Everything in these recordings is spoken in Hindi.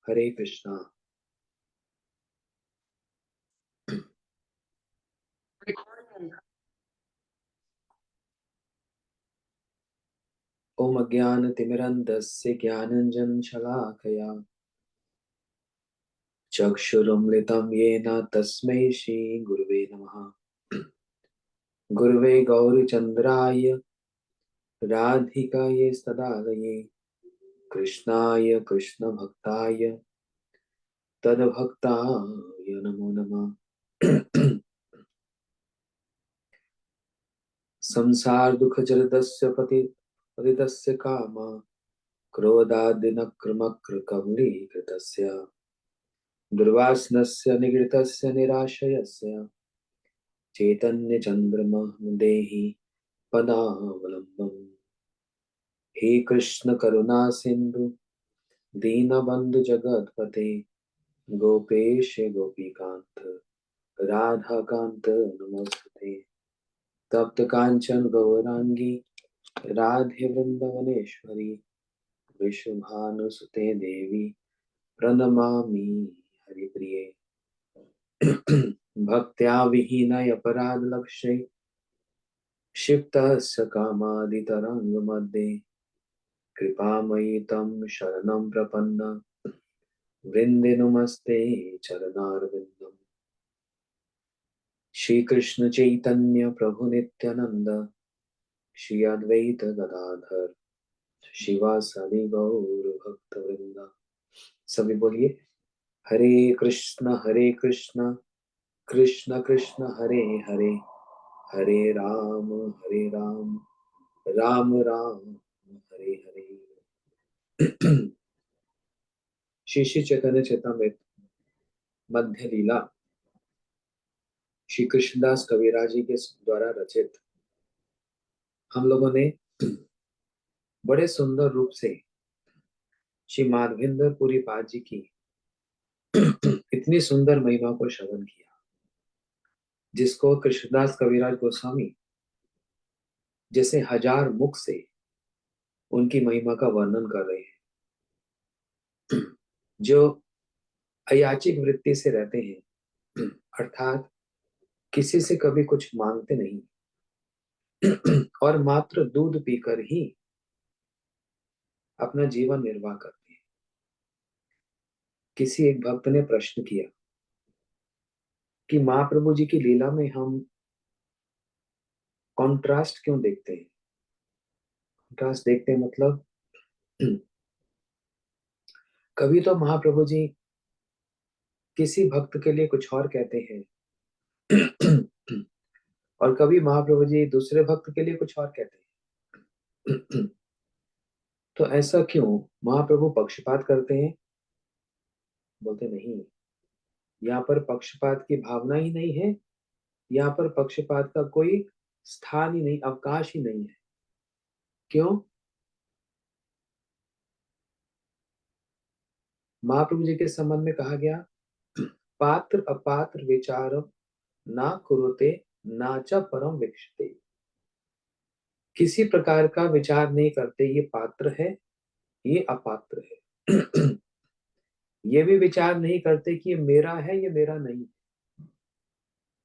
हरे कृष्णा। ओम अज्ञानतिमिरन्धस्य ज्ञानाञ्जनशलाकया चक्षुरुन्मिलितं येन तस्मै श्रीगुरुवे नमः। गुरुवे गौरचन्द्राय राधिकायै तदालये कृष्णाय कृष्णभक्ताय तद्भक्ताय नमो नमः। संसार दुख जलदस्य पतितस्य कामा क्रोधादिनक्रमक्र कबलीकृतस्य दुर्वासनस्य निगृतस्य निराशयस्य चैतन्यचन्द्रमः देहि पदावलम्बम्। हे कृष्ण करुणा सिंधु दीनबंधु जगतपते गोपेश गोपीकांत राधाकांत नमोस्तुते। तप्त कांचन गौरांगी राधे वृंदावनेश्वरी विश्वभानुसुते देवी प्रणमामि हरिप्रिये। भक्त्या विहीनय अपराधलक्ष्ये क्षिप्तस्य कामादितरङ्गमध्ये कृपामयि तं शरणं प्रपन्न वृन्दे नमस्ते चरणारविन्दम्। श्री कृष्ण चैतन्य प्रभु नित्यानंद श्री अद्वैत गदाधर शिवासादि गौर भक्त वृंदा। सभी बोलिए हरे कृष्ण कृष्ण कृष्ण हरे हरे हरे राम राम राम हरे हरे। श्री श्री चैतन्य चेतामृत मध्य लीला श्री कृष्णदास कविराज जी के द्वारा रचित हम लोगों ने बड़े सुंदर रूप से श्री माधवेंद्र पुरी पाद जी की इतनी सुंदर महिमा को श्रवण किया, जिसको कृष्णदास कविराज गोस्वामी जैसे हजार मुख से उनकी महिमा का वर्णन कर रहे हैं। जो अयाचिक वृत्ति से रहते हैं, अर्थात किसी से कभी कुछ मांगते नहीं और मात्र दूध पीकर ही अपना जीवन निर्वाह करते हैं। किसी एक भक्त ने प्रश्न किया कि महाप्रभु जी की लीला में हम कॉन्ट्रास्ट क्यों देखते हैं। कॉन्ट्रास्ट देखते हैं मतलब कभी तो महाप्रभु जी किसी भक्त के लिए कुछ और कहते हैं और कभी महाप्रभु जी दूसरे भक्त के लिए कुछ और कहते हैं। तो ऐसा क्यों, महाप्रभु पक्षपात करते हैं? बोलते नहीं, यहाँ पर पक्षपात की भावना ही नहीं है, यहाँ पर पक्षपात का कोई स्थान ही नहीं, अवकाश ही नहीं है। क्यों? महाप्रभु जी के संबंध में कहा गया पात्र अपात्र विचारम ना कुरुते ना च परम विक्षते। किसी प्रकार का विचार नहीं करते, ये पात्र है ये अपात्र है। ये भी विचार नहीं करते कि ये मेरा है ये मेरा नहीं,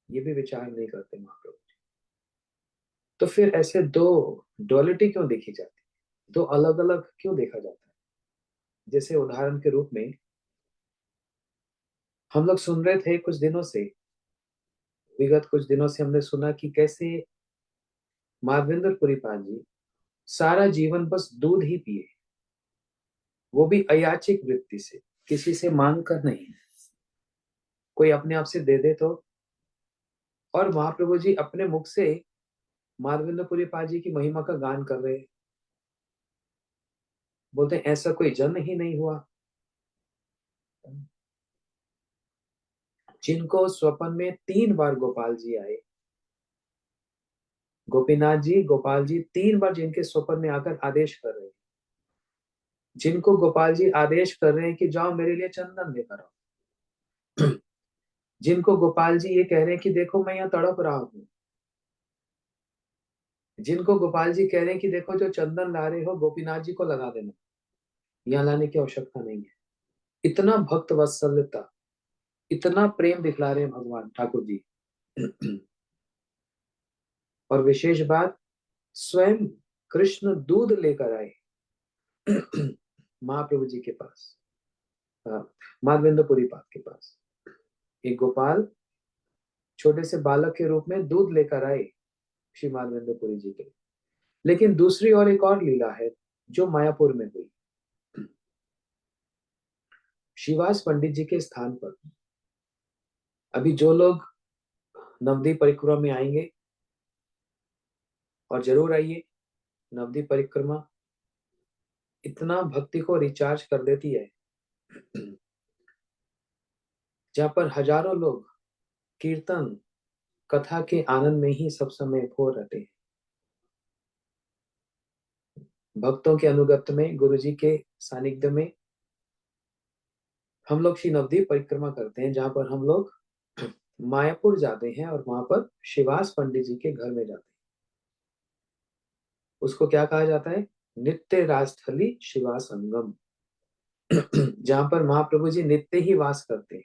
ये भी विचार नहीं करते महाप्रभु जी। तो फिर ऐसे दो डुअलिटी क्यों देखी जाती है, दो अलग अलग क्यों देखा जाता है? जैसे उदाहरण के रूप में हम लोग सुन रहे थे कुछ दिनों से, विगत कुछ दिनों से हमने सुना कि कैसे माधवेंद्र पुरीपाल जी सारा जीवन बस दूध ही पिए, वो भी अयाचिक वृत्ति से, किसी से मांग कर नहीं, कोई अपने आप से दे दे तो। और महाप्रभु जी अपने मुख से माधवेंद्र पुरीपाल जी की महिमा का गान कर रहे, बोलते हैं ऐसा कोई जन्म ही नहीं हुआ जिनको स्वप्न में 3 बार गोपाल जी आए। गोपीनाथ जी गोपाल जी 3 बार जिनके स्वप्न में आकर आदेश कर रहे हैं, जिनको गोपाल जी आदेश कर रहे हैं कि जाओ मेरे लिए चंदन लेकर आओ, जिनको गोपाल जी ये कह रहे हैं कि देखो मैं यहाँ तड़प रहा हूँ, जिनको गोपाल जी कह रहे हैं कि देखो जो चंदन ला रहे हो गोपीनाथ जी को लगा देना, यहाँ लाने की आवश्यकता नहीं है। इतना भक्त वत्सलता, इतना प्रेम दिखला रहे हैं भगवान ठाकुर जी। और विशेष बात, स्वयं कृष्ण दूध लेकर आए महाप्रभु जी के पास, माधवेंद्रपुरी पाद के पास। एक गोपाल छोटे से बालक के रूप में दूध लेकर आए श्री माधवेंद्रपुरी जी के। लेकिन दूसरी और एक और लीला है जो मायापुर में हुई। शिवास पंडित जी के स्थान पर अभी जो लोग नवदीप परिक्रमा में आएंगे, और जरूर आइए, नवदीप परिक्रमा इतना भक्ति को रिचार्ज कर देती है, जहां पर हजारों लोग कीर्तन कथा के आनंद में ही सब समय खो रहते हैं। भक्तों के अनुगत्य में, गुरु जी के सानिध्य में हम लोग श्री नवदीप परिक्रमा करते हैं, जहां पर हम लोग मायापुर जाते हैं और वहां पर शिवास पंडित जी के घर में जाते हैं। उसको क्या कहा जाता है? नित्य राजस्थली शिवा संगम, जहां पर महाप्रभु जी नित्य ही वास करते हैं,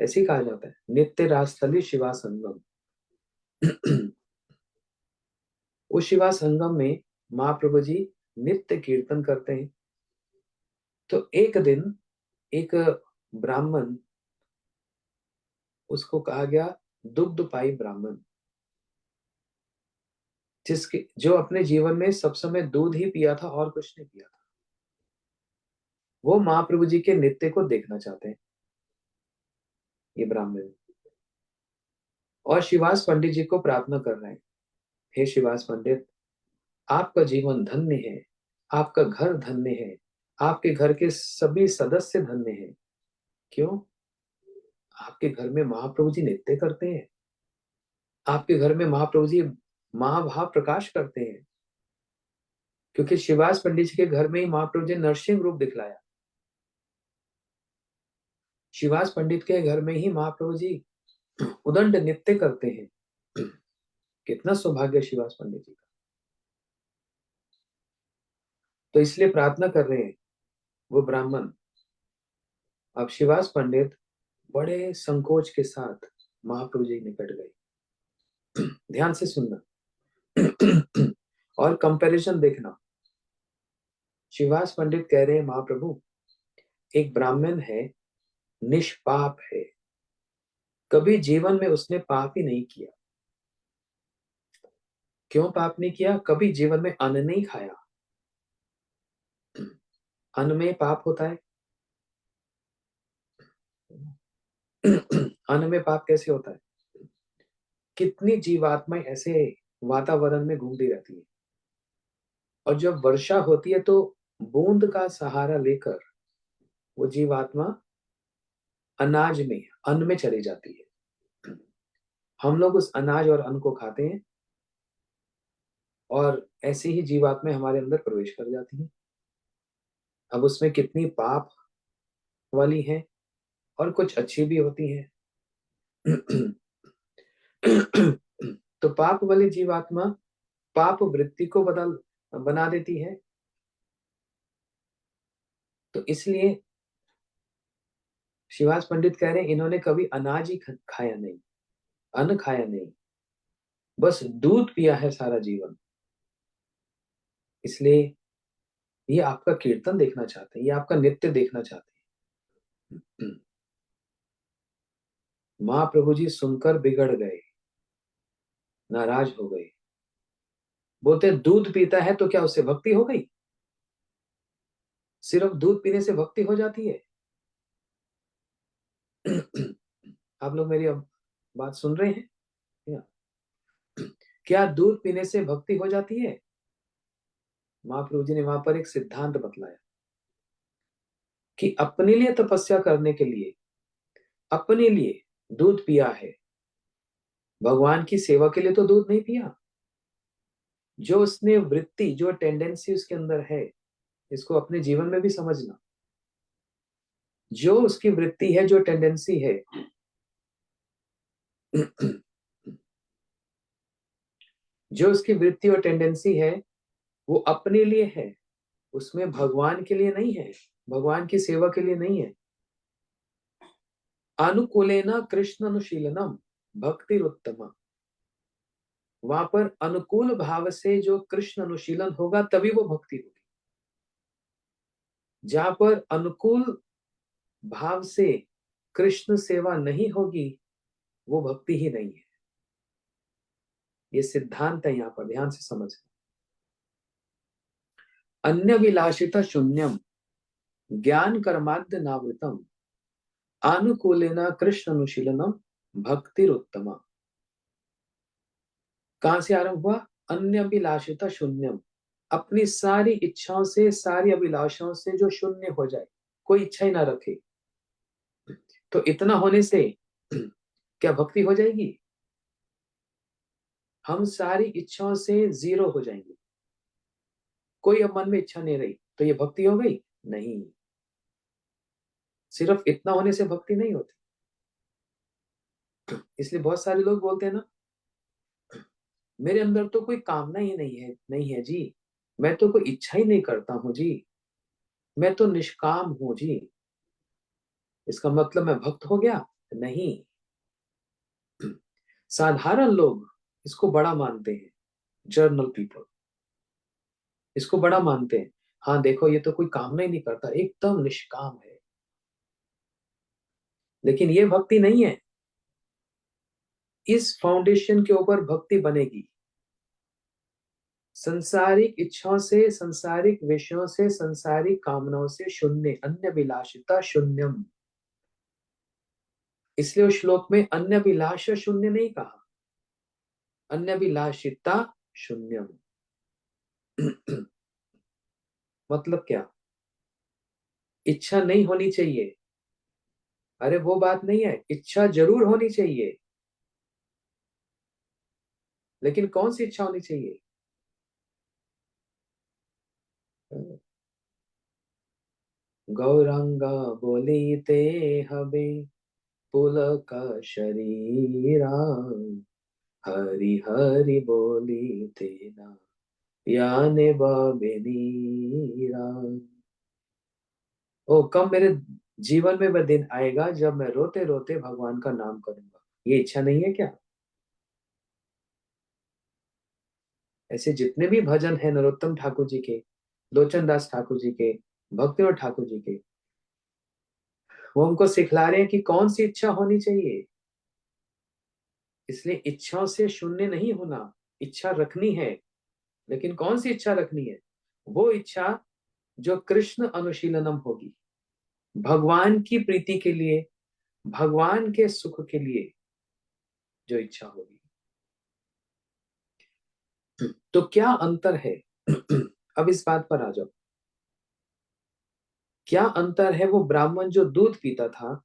ऐसे ही कहा जाता है, नित्य राजस्थली शिवा संगम। उस शिवा संगम में महाप्रभु जी नित्य कीर्तन करते हैं। तो एक दिन एक ब्राह्मण, उसको कहा गया दुग्धपाई ब्राह्मण, जिसके जो अपने जीवन में सब समय दूध ही पिया था और कुछ नहीं पिया था, वो महाप्रभु जी के नित्य को देखना चाहते हैं, ये ब्राह्मण। और शिवास पंडित जी को प्रार्थना कर रहे हैं, हे शिवास पंडित, आपका जीवन धन्य है, आपका घर धन्य है, आपके घर के सभी सदस्य धन्य हैं। क्यों? आपके घर में महाप्रभु जी नित्य करते हैं, आपके घर में महाप्रभु जी महाभाव प्रकाश करते हैं। क्योंकि शिवास पंडित जी के घर में ही महाप्रभु जी नरसिंह रूप दिखलाया, शिवास पंडित के घर में ही महाप्रभु जी उदंड नित्य करते हैं। कितना सौभाग्य शिवास पंडित जी का। तो इसलिए प्रार्थना कर रहे हैं वो ब्राह्मण। अब शिवास पंडित बड़े संकोच के साथ महाप्रभु जी निकट गए। ध्यान से सुनना और कंपैरिजन देखना। शिवास पंडित कह रहे हैं, महाप्रभु, एक ब्राह्मण है, निष्पाप है, कभी जीवन में उसने पाप ही नहीं किया। क्यों पाप नहीं किया? कभी जीवन में अन्न नहीं खाया। अन्न में पाप होता है। अन्न में पाप कैसे होता है? कितनी जीवात्माएं ऐसे वातावरण में घूमती रहती है, और जब वर्षा होती है तो बूंद का सहारा लेकर वो जीवात्मा अनाज में, अन्न में चली जाती है। हम लोग उस अनाज और अन्न को खाते हैं, और ऐसे ही जीवात्माएं हमारे अंदर प्रवेश कर जाती हैं। अब उसमें कितनी पाप वाली हैं और कुछ अच्छी भी होती हैं। तो पाप वाली जीवात्मा पाप वृत्ति को बना देती है। तो इसलिए शिवास पंडित कह रहे हैं, इन्होंने कभी अनाज ही खाया नहीं, अन्न खाया नहीं, बस दूध पिया है सारा जीवन। इसलिए ये आपका कीर्तन देखना चाहते हैं, ये आपका नित्य देखना चाहते हैं। महाप्रभु जी सुनकर बिगड़ गए, नाराज हो गए। बोलते दूध पीता है तो क्या उससे भक्ति हो गई? सिर्फ दूध पीने से भक्ति हो जाती है? आप लोग मेरी अब बात सुन रहे हैं? क्या दूध पीने से भक्ति हो जाती है? महाप्रभु जी ने वहां पर एक सिद्धांत बतलाया कि अपने लिए तपस्या करने के लिए अपने लिए दूध पिया है, भगवान की सेवा के लिए तो दूध नहीं पिया। जो उसने वृत्ति, जो टेंडेंसी उसके अंदर है, इसको अपने जीवन में भी समझना। जो उसकी वृत्ति है, जो टेंडेंसी है, जो उसकी वृत्ति और टेंडेंसी है, वो अपने लिए है, उसमें भगवान के लिए नहीं है। भगवान की सेवा के लिए नहीं है। अनुकूलेन कृष्ण अनुशीलनम भक्ति उत्तमा, वहां पर अनुकूल भाव से जो कृष्ण अनुशीलन होगा तभी वो भक्ति होगी। जहां पर अनुकूल भाव से कृष्ण सेवा नहीं होगी वो भक्ति ही नहीं है। ये सिद्धांत है, यहाँ पर ध्यान से समझ। अन्य विलासिता शून्यम ज्ञान कर्माद्य नावृतम अनुकूलेन कृष्ण अनुशीलनम भक्तिरुत्तमा। कहां से आरंभ हुआ? अन्य अभिलाषिता शून्यम, अपनी सारी इच्छाओं से, सारी अभिलाषाओं से जो शून्य हो जाए, कोई इच्छा ही ना रखे, तो इतना होने से क्या भक्ति हो जाएगी? हम सारी इच्छाओं से जीरो हो जाएंगे, कोई अब मन में इच्छा नहीं रही, तो ये भक्ति हो गई? नहीं। सिर्फ इतना होने से भक्ति नहीं होती। इसलिए बहुत सारे लोग बोलते हैं ना, मेरे अंदर तो कोई कामना ही नहीं है जी, मैं तो कोई इच्छा ही नहीं करता हूं जी, मैं तो निष्काम हूं जी, इसका मतलब मैं भक्त हो गया? नहीं। साधारण लोग इसको बड़ा मानते हैं, जर्नल पीपल इसको बड़ा मानते हैं। हाँ देखो, ये तो कोई कामना ही नहीं करता, एकदम निष्काम है। लेकिन ये भक्ति नहीं है। इस फाउंडेशन के ऊपर भक्ति बनेगी। संसारिक इच्छाओं से, संसारिक विषयों से, संसारिक कामनाओं से शून्य, अन्य विलासिता शून्यम। इसलिए उस श्लोक में अन्य विलास शून्य नहीं कहा, अन्य विलासिता शून्यम। मतलब क्या? इच्छा नहीं होनी चाहिए? अरे वो बात नहीं है, इच्छा जरूर होनी चाहिए, लेकिन कौन सी इच्छा होनी चाहिए? गौरंगा बोलीते हबे पुलक शरीरा, हरि हरि बोलीते ना याने बेनीरा। ओ कब मेरे जीवन में वह दिन आएगा जब मैं रोते रोते भगवान का नाम करूंगा, ये इच्छा नहीं है क्या? ऐसे जितने भी भजन है नरोत्तम ठाकुर जी के, लोचन दास ठाकुर जी के, भक्तिनाथ ठाकुर जी के, वो हमको सिखला रहे हैं कि कौन सी इच्छा होनी चाहिए। इसलिए इच्छाओं से शून्य नहीं होना, इच्छा रखनी है, लेकिन कौन सी इच्छा रखनी है? वो इच्छा जो कृष्ण अनुशीलनम होगी, भगवान की प्रीति के लिए, भगवान के सुख के लिए जो इच्छा होगी। तो क्या अंतर है? अब इस बात पर आ जाओ, क्या अंतर है? वो ब्राह्मण जो दूध पीता था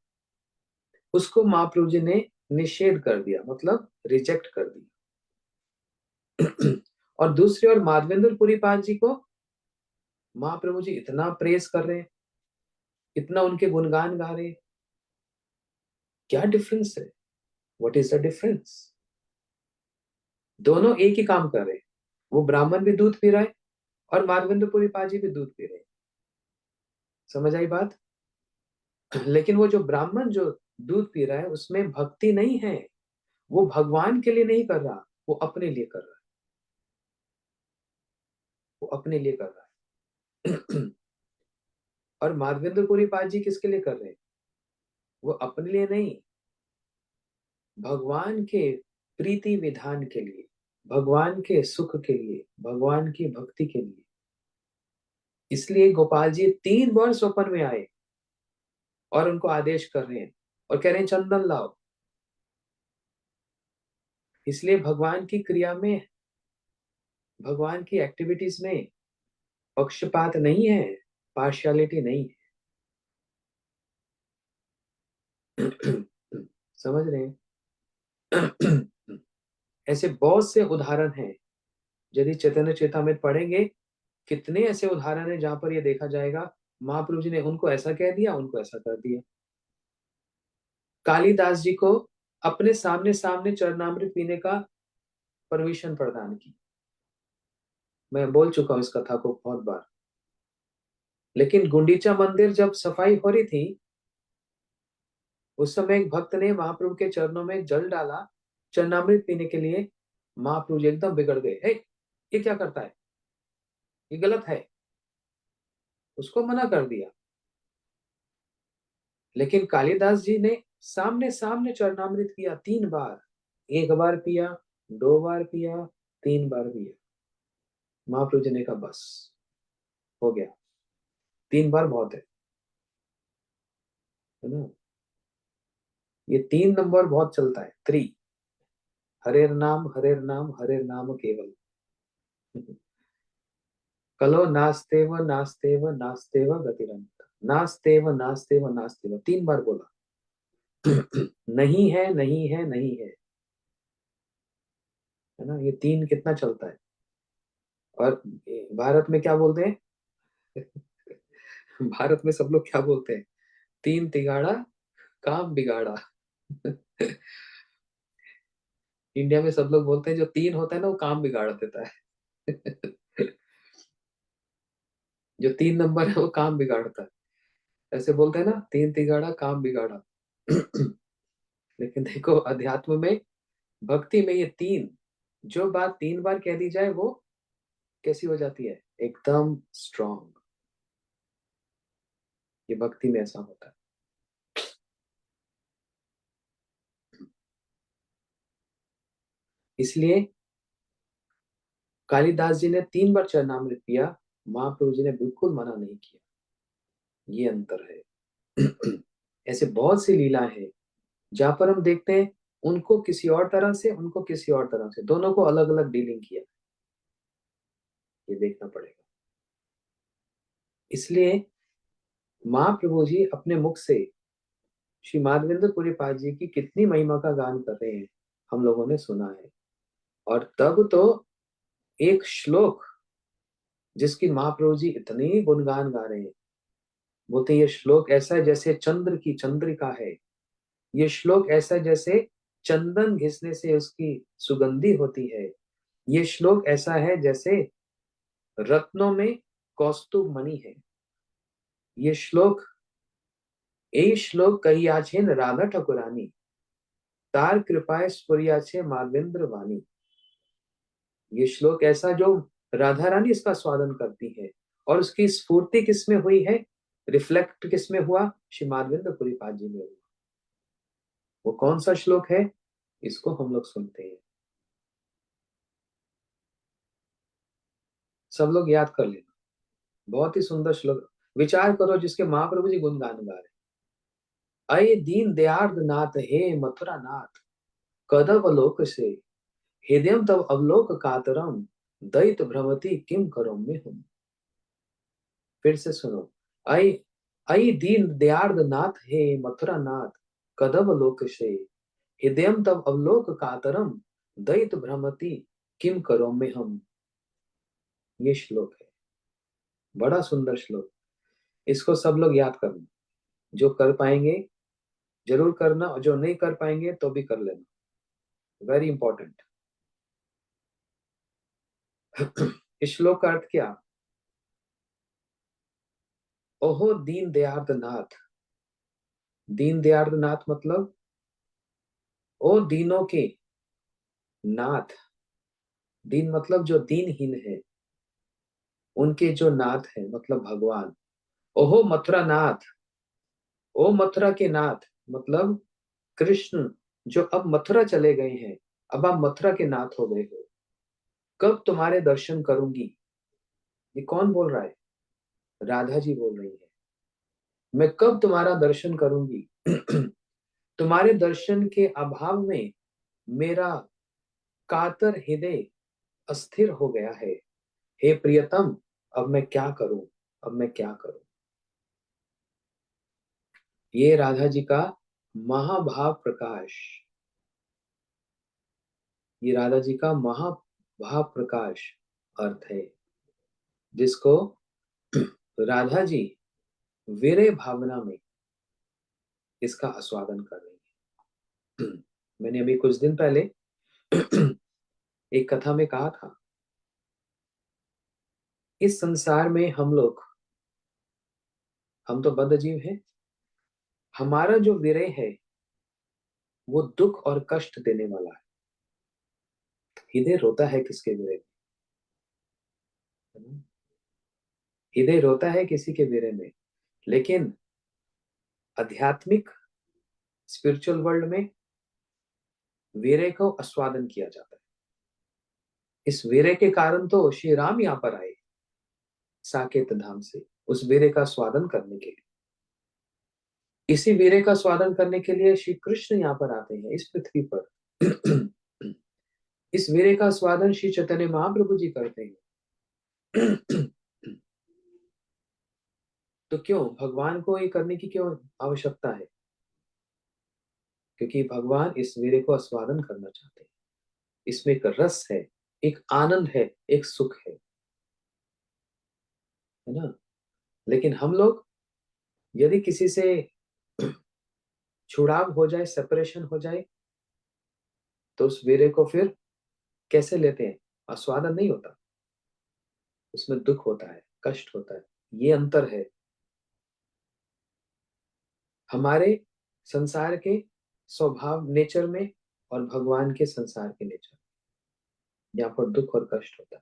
उसको महाप्रभु जी ने निषेध कर दिया, मतलब रिजेक्ट कर दिया। और दूसरी ओर माधवेंद्र पुरी पाद जी को महाप्रभु जी इतना प्रेस कर रहे हैं, इतना उनके गुणगान गा रहे हैं। क्या डिफरेंस है? What is the difference? दोनों एक ही काम कर रहे हैं। वो ब्राह्मण भी दूध पी रहा है और माधवेंद्र पुरी पाद जी भी दूध पी रहे हैं। समझ आई बात? लेकिन वो जो ब्राह्मण जो दूध पी रहा है उसमें भक्ति नहीं है, वो भगवान के लिए नहीं कर रहा, वो अपने लिए कर रहा है, वो अपने लिए कर रहा है। और माधवेंद्र पुरी पाद जी किसके लिए कर रहे हैं? वो अपने लिए नहीं, भगवान के प्रीति विधान के लिए, भगवान के सुख के लिए, भगवान की भक्ति के लिए। इसलिए गोपाल जी 3 बार स्वप्न में आए और उनको आदेश कर रहे हैं और कह रहे हैं चंदन लाओ। इसलिए भगवान की क्रिया में, भगवान की एक्टिविटीज में पक्षपात नहीं है, पार्शियलिटी नहीं है। समझ रहे हैं? ऐसे बहुत से उदाहरण हैं, यदि चैतन्य चेतामृत पढ़ेंगे, कितने ऐसे उदाहरण हैं जहां पर ये देखा जाएगा महाप्रभु जी ने उनको ऐसा कह दिया, उनको ऐसा कर दिया। कालिदास जी को अपने सामने सामने चरणामृत पीने का परमिशन प्रदान की। मैं बोल चुका हूं इस कथा को बहुत बार। लेकिन गुंडीचा मंदिर जब सफाई हो रही थी, उस समय एक भक्त ने महाप्रभु के चरणों में जल डाला चरणामृत पीने के लिए। महाप्रभु जी एकदम बिगड़ गए, हे ये क्या करता है, ये गलत है, उसको मना कर दिया। लेकिन कालिदास जी ने सामने सामने चरणामृत पिया 3 बार। एक बार पिया, 2 बार पिया, 3 बार पिया। महाप्रभु जी ने कहा बस हो गया, 3 बार बहुत है ना। ये 3 नंबर बहुत चलता है, 3। हरेर नाम हरेर नाम केवल। कलो नास्तेव नास्तेव नास्तेव गतिरंत। नास्तेव नास्तेव नास्तेव 3 बार बोला। नहीं है नहीं है नहीं है ना। ये 3 कितना चलता है। और भारत में क्या बोलते हैं? भारत में सब लोग क्या बोलते हैं? 3 तिगाड़ा काम बिगाड़ा। इंडिया में सब लोग बोलते हैं जो 3 होता है ना वो काम बिगाड़ देता है। जो 3 नंबर है वो काम बिगाड़ता है। ऐसे बोलते हैं ना, 3 तिगाड़ा काम बिगाड़ा। लेकिन देखो अध्यात्म में, भक्ति में, ये 3, जो बात 3 बार कह दी जाए वो कैसी हो जाती है, एकदम स्ट्रांग। ये भक्ति में ऐसा होता है। इसलिए कालिदास जी ने 3 बार चरणामृत पिया, महाप्रभु जी ने बिल्कुल मना नहीं किया। ये अंतर है। ऐसे बहुत सी लीला है जहां पर हम देखते हैं उनको किसी और तरह से, उनको किसी और तरह से, दोनों को अलग अलग डीलिंग किया। ये देखना पड़ेगा। इसलिए महाप्रभु जी अपने मुख से श्री माधवेंद्र पुरी पाद जी की कितनी महिमा का गान कर रहे हैं, हम लोगों ने सुना है। और तब तो एक श्लोक जिसकी महाप्रभु जी इतनी गुणगान गा रहे हैं, बोलते ये श्लोक ऐसा है जैसे चंद्र की चंद्रिका है। ये श्लोक ऐसा है जैसे चंदन घिसने से उसकी सुगंधी होती है। ये श्लोक ऐसा है जैसे रत्नों में कौस्तुभ मणि है। ये श्लोक, यही श्लोक कहियाछेन राधा ठाकुरानी, तार कृपाए स्फुरियाछे माधवेंद्र वाणी। ये श्लोक ऐसा जो राधा रानी इसका स्वादन करती है, और उसकी स्फूर्ति किसमें हुई है, रिफ्लेक्ट किसमें हुआ, श्री माधवेंद्र पुरी पाद जी में हुआ। वो कौन सा श्लोक है, इसको हम लोग सुनते हैं। सब लोग याद कर लेना, बहुत ही सुंदर श्लोक। विचार करो जिसके महाप्रभु जी गुणगान गा रहे हैं। अये दीन दयार्द नाथ हे मथुरा नाथ, कदव लोक से हृदय तब अवलोक कातरम, दैत भ्रमति किम करो में हूं। फिर से सुनो। आई आई दीन दयार्द नाथ हे मथुरा नाथ, कदव लोक से हृदय तब अवलोक कातरम, दैत भ्रमति किम करो में हम। ये श्लोक है, बड़ा सुंदर श्लोक। इसको सब लोग याद करना, जो कर पाएंगे जरूर करना, और जो नहीं कर पाएंगे तो भी कर लेना। Very important. इस श्लोक का अर्थ क्या? ओहो दीन दयार्द नाथ। दीन दयार्द नाथ मतलब ओ दीनों के नाथ। दीन मतलब जो दीनहीन है, उनके जो नाथ है मतलब भगवान। ओहो मथुरा नाथ, ओ मथुरा के नाथ मतलब कृष्ण, जो अब मथुरा चले गए हैं। अब आप मथुरा के नाथ हो गए हो, कब तुम्हारे दर्शन करूंगी। ये कौन बोल रहा है? राधा जी बोल रही है। मैं कब तुम्हारा दर्शन करूंगी। तुम्हारे दर्शन के अभाव में मेरा कातर हृदय अस्थिर हो गया है। हे प्रियतम, अब मैं क्या करूं, अब मैं क्या करूं। ये राधा जी का महाभाव प्रकाश, ये राधा जी का महाभाव प्रकाश अर्थ है, जिसको राधा जी वीरे भावना में इसका आस्वादन कर रही है। मैंने अभी कुछ दिन पहले एक कथा में कहा था, इस संसार में हम लोग हम तो बद्ध जीव हैं। हमारा जो विरह है वो दुख और कष्ट देने वाला है। हृदय रोता है किसके विरह में? हृदय रोता है किसी के विरह में। लेकिन आध्यात्मिक स्पिरिचुअल वर्ल्ड में वीरे को आस्वादन किया जाता है। इस वीरे के कारण तो श्री राम यहाँ पर आए साकेत धाम से, उस वीरे का स्वादन करने के लिए। इसी वीरे का स्वादन करने के लिए श्री कृष्ण यहाँ पर आते हैं इस पृथ्वी पर। इस वीरे का स्वादन श्री चैतन्य महाप्रभु जी करते हैं। तो क्यों भगवान को ये करने की क्यों आवश्यकता है? क्योंकि भगवान इस वीरे को आस्वादन करना चाहते हैं। इसमें एक रस है, एक आनंद है, एक सुख है ना। लेकिन हम लोग यदि किसी से छुड़ाव हो जाए, सेपरेशन हो जाए, तो उस वीरे को फिर कैसे लेते हैं? आस्वादन नहीं होता, उसमें दुख होता है, कष्ट होता है। ये अंतर है हमारे संसार के स्वभाव नेचर में और भगवान के संसार के नेचर में। यहाँ पर दुख और कष्ट होता है।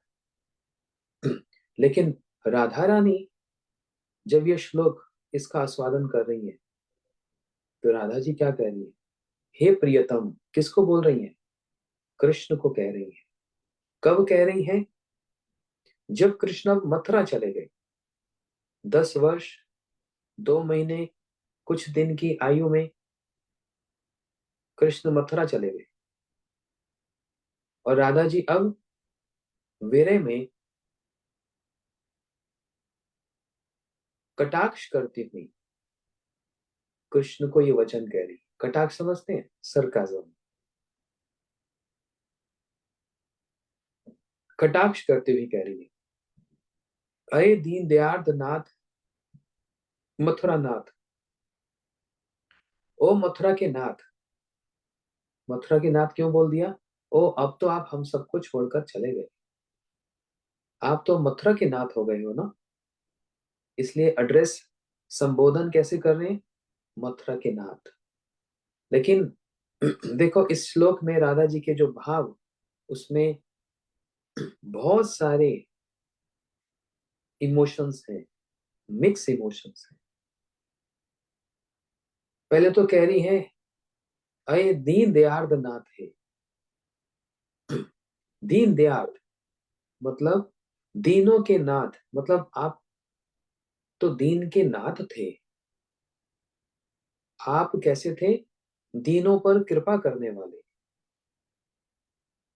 लेकिन राधा रानी जब ये श्लोक इसका आस्वादन कर रही है, तो राधा जी क्या कह रही है? हे प्रियतम, किसको बोल रही है? कृष्ण को कह रही है। कब कह रही है? जब कृष्ण मथुरा चले गए, 10 वर्ष 2 महीने कुछ दिन की आयु में कृष्ण मथुरा चले गए, और राधा जी अब विरह में कटाक्ष करती हुई कृष्ण को ये वचन कह रही। कटाक्ष समझते हैं? सरकाजम। कटाक्ष करते हुए कह रही है, अरे दीन दयार्द नाथ, मथुरा नाथ, ओ मथुरा के नाथ। मथुरा के नाथ क्यों बोल दिया? ओ अब तो आप हम सबको छोड़कर चले गए, आप तो मथुरा के नाथ हो गए हो ना। इसलिए एड्रेस, संबोधन कैसे कर रहे हैं? मथुरा के नाथ। लेकिन देखो इस श्लोक में राधा जी के जो भाव, उसमें बहुत सारे इमोशंस हैं, मिक्स इमोशंस हैं। पहले तो कह रही है, अये दीन दयार्द नाथ है। दीन दयार्द मतलब दीनों के नाथ, मतलब आप तो दीन के नाथ थे। आप कैसे थे? दीनों पर कृपा करने वाले।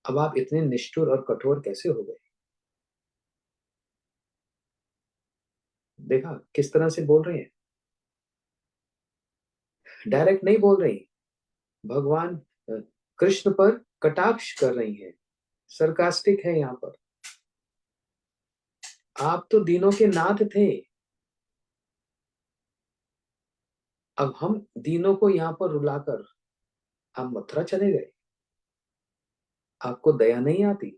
अब आप इतने निष्ठुर और कठोर कैसे हो गए? देखा किस तरह से बोल रहे हैं? डायरेक्ट नहीं बोल रही। भगवान कृष्ण पर कटाक्ष कर रही है, सरकास्टिक है यहाँ पर। आप तो दीनों के नाथ थे, अब हम दीनों को यहाँ पर रुलाकर आप मथुरा चले गए। आपको दया नहीं आती?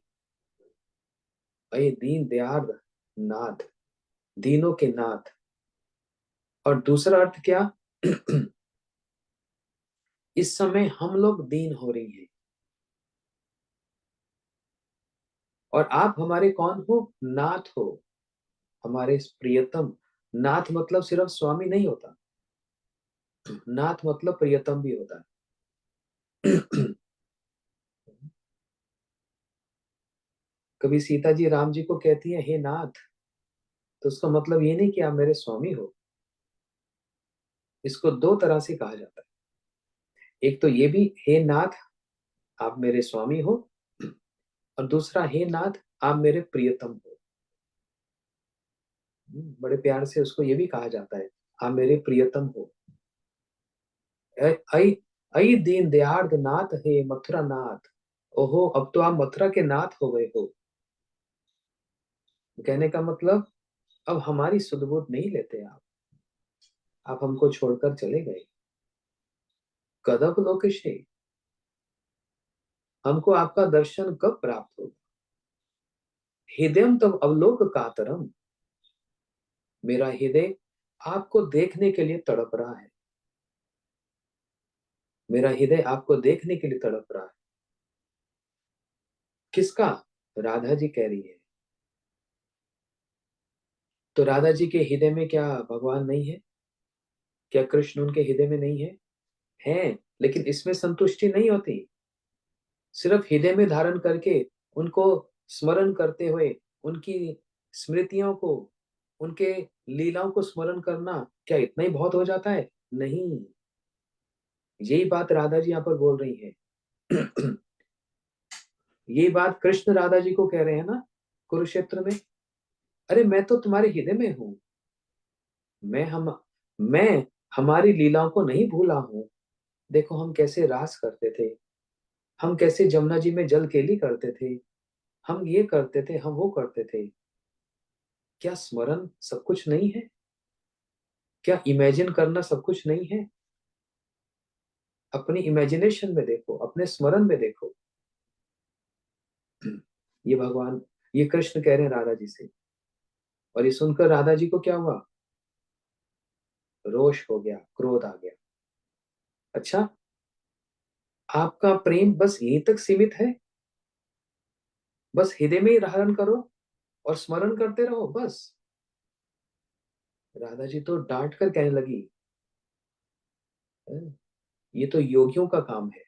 अये दीन दयार्द नाथ, दीनों के नाथ। और दूसरा अर्थ क्या? इस समय हम लोग दीन हो रही हैं, और आप हमारे कौन हो? नाथ हो, हमारे प्रियतम। नाथ मतलब सिर्फ स्वामी नहीं होता, नाथ मतलब प्रियतम भी होता है। कभी सीता जी राम जी को कहती है हे नाथ, तो उसका मतलब ये नहीं कि आप मेरे स्वामी हो। इसको दो तरह से कहा जाता है। एक तो ये भी हे नाथ आप मेरे स्वामी हो, और दूसरा हे नाथ आप मेरे प्रियतम हो। बड़े प्यार से उसको ये भी कहा जाता है, आप मेरे प्रियतम हो। आई आई दीन दयार्द नाथ हे मथुरा नाथ। ओहो अब तो आप मथुरा के नाथ हो गए हो। कहने का मतलब अब हमारी सुध बुध नहीं लेते आप हमको छोड़कर चले गए। कदप लोकेशे, हमको आपका दर्शन कब प्राप्त होगा? हृदयम तब अवलोक कातरम, मेरा हृदय आपको देखने के लिए तड़प रहा है, मेरा हृदय आपको देखने के लिए तड़प रहा है। किसका? राधा जी कह रही है। तो राधा जी के हृदय में क्या भगवान नहीं है? क्या कृष्ण उनके हृदय में नहीं है? है, लेकिन इसमें संतुष्टि नहीं होती। सिर्फ हृदय में धारण करके उनको स्मरण करते हुए उनकी स्मृतियों को, उनके लीलाओं को स्मरण करना, क्या इतना ही बहुत हो जाता है? नहीं। यही बात राधा जी यहाँ पर बोल रही है। यही बात कृष्ण राधा जी को कह रहे हैं ना कुरुक्षेत्र में। अरे मैं तो तुम्हारे हृदय में हूं। मैं हम मैं हमारी लीलाओं को नहीं भूला हूं। देखो हम कैसे रास करते थे, हम कैसे जमुना जी में जल केली करते थे, हम ये करते थे, हम वो करते थे। क्या स्मरण सब कुछ नहीं है? क्या इमेजिन करना सब कुछ नहीं है? अपनी इमेजिनेशन में देखो, अपने स्मरण में देखो। ये भगवान, ये कृष्ण कह रहे हैं राधा जी से। और ये सुनकर राधा जी को क्या हुआ? रोष हो गया, क्रोध आ गया। अच्छा, आपका प्रेम बस यहीं तक सीमित है? बस हृदय में ही धारण करो और स्मरण करते रहो बस? राधा जी तो डांट कर कहने लगी, "हैं, ये तो योगियों का काम है।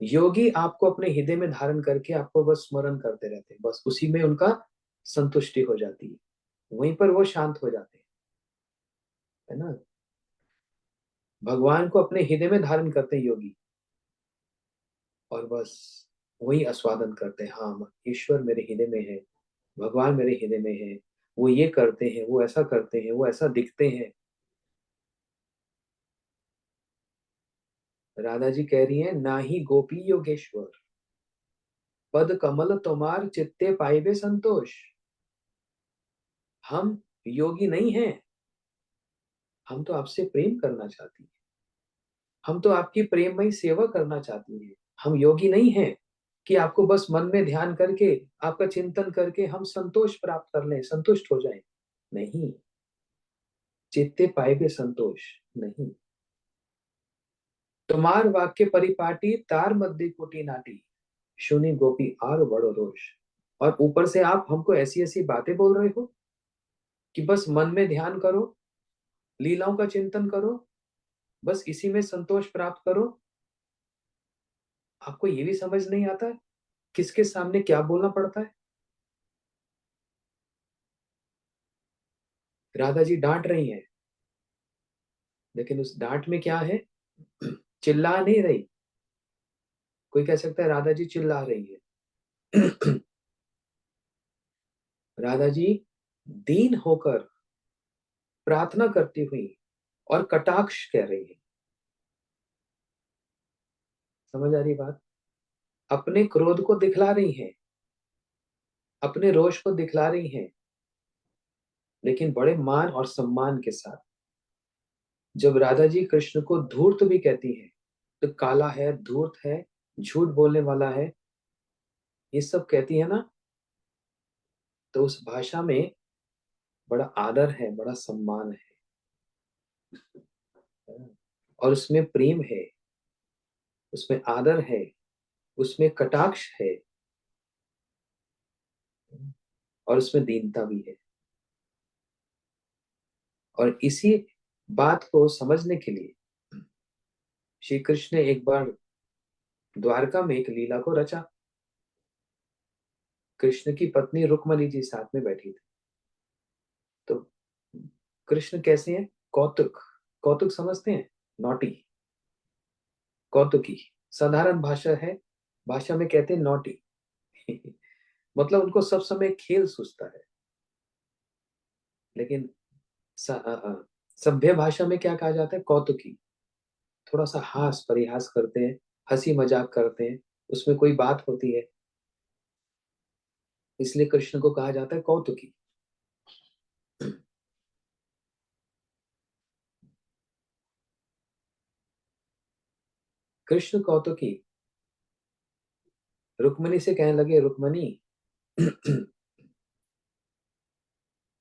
योगी आपको अपने हृदय में धारण करके आपको बस स्मरण करते रहते हैं, बस उसी में उनका संतुष्टि हो जाती है, वहीं पर वो शांत हो जाते हैं, है ना? भगवान को अपने हृदय में धारण करते हैं योगी, और बस वही आस्वादन करते हैं। हाँ, ईश्वर मेरे हृदय में है, भगवान मेरे हृदय में है, वो ये करते हैं, वो ऐसा करते हैं, वो ऐसा दिखते हैं। राधा जी कह रही है, ना ही गोपी योगेश्वर, पद कमल तुम्हार चित्ते पाइबे संतोष। हम योगी नहीं हैं, हम तो आपसे प्रेम करना चाहती हैं, हम तो आपकी प्रेममयी सेवा करना चाहती हैं। हम योगी नहीं हैं कि आपको बस मन में ध्यान करके, आपका चिंतन करके हम संतोष प्राप्त कर लें, संतुष्ट हो जाएं। नहीं, चित्ते पाइबे संतोष नहीं। तुम्हार वाक्य परिपाटी तार मध्य कोटि नाटी, सुनी गोपी आर बड़ो रोष। और ऊपर से आप हमको ऐसी ऐसी बातें बोल रहे हो कि बस मन में ध्यान करो, लीलाओं का चिंतन करो, बस इसी में संतोष प्राप्त करो। आपको ये भी समझ नहीं आता किसके सामने क्या बोलना पड़ता है? राधा जी डांट रही हैं, लेकिन उस डांट में क्या है? चिल्ला नहीं रही। कोई कह सकता है राधा जी चिल्ला रही है। राधा जी दीन होकर प्रार्थना करती हुई और कटाक्ष कह रही है। समझ आ रही बात? अपने क्रोध को दिखला रही हैं, अपने रोष को दिखला रही हैं, लेकिन बड़े मान और सम्मान के साथ। जब राधा जी कृष्ण को धूर्त भी कहती हैं, तो काला है, धूर्त है, झूठ बोलने वाला है, ये सब कहती है ना, तो उस भाषा में बड़ा आदर है, बड़ा सम्मान है, और उसमें प्रेम है, उसमें आदर है, उसमें कटाक्ष है, और उसमें दीनता भी है। और इसी बात को समझने के लिए श्री कृष्ण ने एक बार द्वारका में एक लीला को रचा। कृष्ण की पत्नी रुक्मणी जी साथ में बैठी थी। तो कृष्ण कैसे हैं? कौतुक, कौतुक समझते हैं? नॉटी, कौतुकी साधारण भाषा है, भाषा में कहते हैं नॉटी। मतलब उनको सब समय खेल सूझता है। लेकिन सभ्य भाषा में क्या कहा जाता है? कौतुकी। थोड़ा सा हास परिहास करते हैं, हंसी मजाक करते हैं, उसमें कोई बात होती है, इसलिए कृष्ण को कहा जाता है कौतुकी। कृष्ण कौतुकी रुक्मणी से कहने लगे, रुक्मणी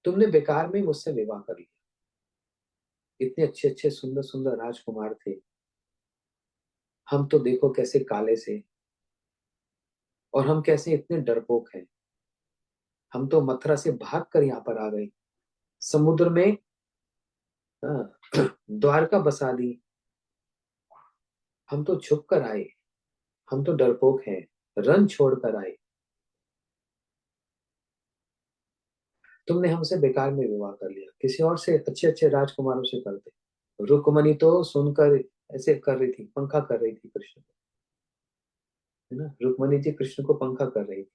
तुमने बेकार में मुझसे विवाह कर लिया, इतने अच्छे अच्छे सुंदर सुंदर राजकुमार थे, हम तो देखो कैसे काले से, और हम कैसे इतने डरपोक हैं। हम तो मथुरा से भाग कर यहाँ पर आ गए, समुद्र में हाँ, द्वारका बसा दी। हम तो छुप कर आए, हम तो डरपोक हैं, रन छोड़ कर आए। तुमने हमसे बेकार में विवाह कर लिया, किसी और से, अच्छे अच्छे राजकुमारों से करते। रुक्मणी तो सुनकर ऐसे कर रही थी, पंखा कर रही थी कृष्ण को, है ना। रुक्मणी जी कृष्ण को पंखा कर रही थी,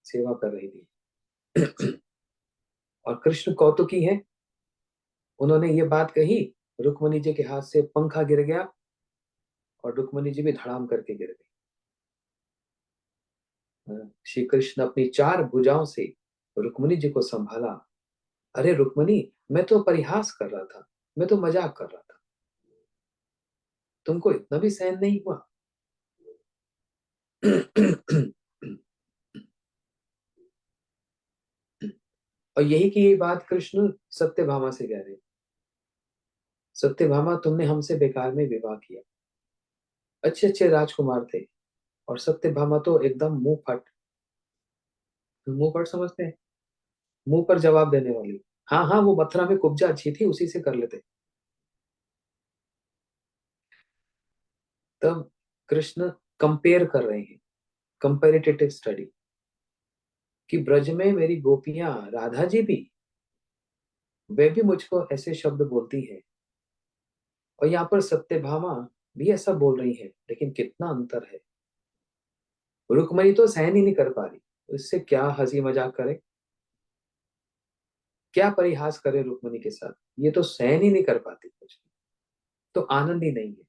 सेवा कर रही थी। और कृष्ण कौतुकी है, उन्होंने ये बात कही, रुक्मणी जी के हाथ से पंखा गिर गया और रुक्मणी जी भी धड़ाम करके गिर गई। श्री कृष्ण अपनी चार भुजाओं से रुक्मणी जी को संभाला। अरे रुक्मणी, मैं तो परिहास कर रहा था, मैं तो मजाक कर रहा था, तुमको इतना भी सहन नहीं हुआ? और यही की यही बात कृष्ण सत्यभामा से कह रहे, सत्यभामा तुमने हमसे बेकार में विवाह किया, अच्छे अच्छे राजकुमार थे, और सत्यभामा तो एकदम मुंह फट, मुंह फट समझते हैं, मुंह पर जवाब देने वाली। हाँ हाँ, वो मथुरा में कुब्जा अच्छी थी, उसी से कर लेते। तब कृष्ण कंपेयर कर रहे हैं, कंपेरेटिव स्टडी, कि ब्रज में मेरी गोपियां राधा जी भी, वे भी मुझको ऐसे शब्द बोलती है, और यहाँ पर सत्यभामा भी ऐसा बोल रही है, लेकिन कितना अंतर है। रुक्मणी तो सहन ही नहीं कर पा रही, इससे क्या हंसी मजाक करे, क्या परिहास करे रुक्मणी के साथ, ये तो सहन ही नहीं कर पाती कुछ, तो आनंद ही नहीं है।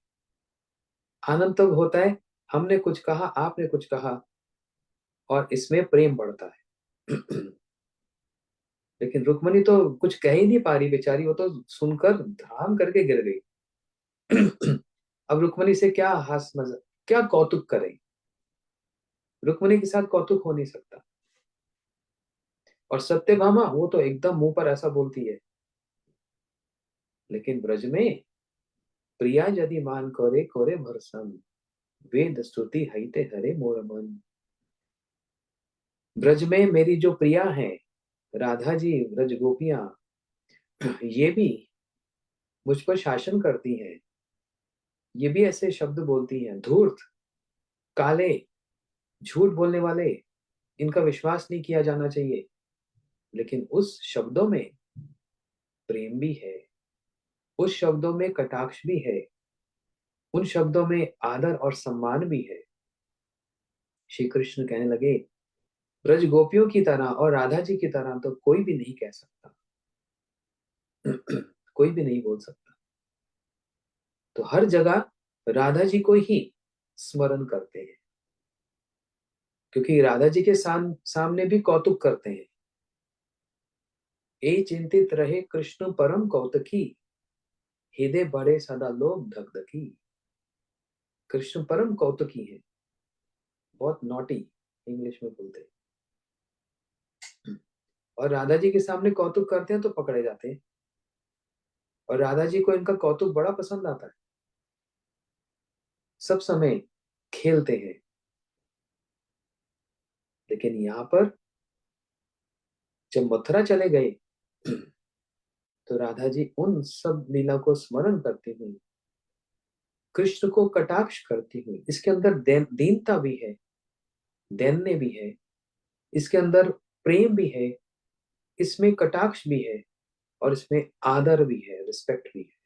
आनंद तब होता है, हमने कुछ कहा, आपने कुछ कहा, और इसमें प्रेम बढ़ता है। लेकिन रुक्मणी तो कुछ कह ही नहीं पा रही बेचारी, वो तो सुनकर धाम करके गिर गई। अब रुक्मणी से क्या हास मजा, क्या कौतुक करें, रुक्मणी के साथ कौतुक हो नहीं सकता। और सत्यभामा वो तो एकदम मुंह पर ऐसा बोलती है। लेकिन ब्रज में प्रिया यदि मान करे कोरे भरसम, वेद स्तुति हईते हरे मोर मन। ब्रज में मेरी जो प्रिया है, राधा जी, ब्रज गोपियां, ये भी मुझ पर शासन करती हैं, ये भी ऐसे शब्द बोलती हैं, धूर्त, काले, झूठ बोलने वाले, इनका विश्वास नहीं किया जाना चाहिए। लेकिन उस शब्दों में प्रेम भी है, उस शब्दों में कटाक्ष भी है, उन शब्दों में आदर और सम्मान भी है। श्री कृष्ण कहने लगे, ब्रज गोपियों की तरह और राधा जी की तरह तो कोई भी नहीं कह सकता। कोई भी नहीं बोल सकता। तो हर जगह राधा जी को ही स्मरण करते हैं, क्योंकि राधा जी के सामने भी कौतुक करते हैं। ए चिंतित रहे कृष्ण परम कौतकी, हृदय बड़े सदा लोग धकधकी। कृष्ण परम कौतुकी है, बहुत नॉटी इंग्लिश में बोलते हैं। और राधा जी के सामने कौतुक करते हैं तो पकड़े जाते हैं, और राधा जी को इनका कौतुक बड़ा पसंद आता है, सब समय खेलते हैं। लेकिन यहाँ पर जब मथुरा चले गए, तो राधा जी उन सब लीला को स्मरण करती हुई, कृष्ण को कटाक्ष करती हुई, इसके अंदर दीनता भी है, दैन्य भी है, इसके अंदर प्रेम भी है, इसमें कटाक्ष भी है, और इसमें आदर भी है, रिस्पेक्ट भी है।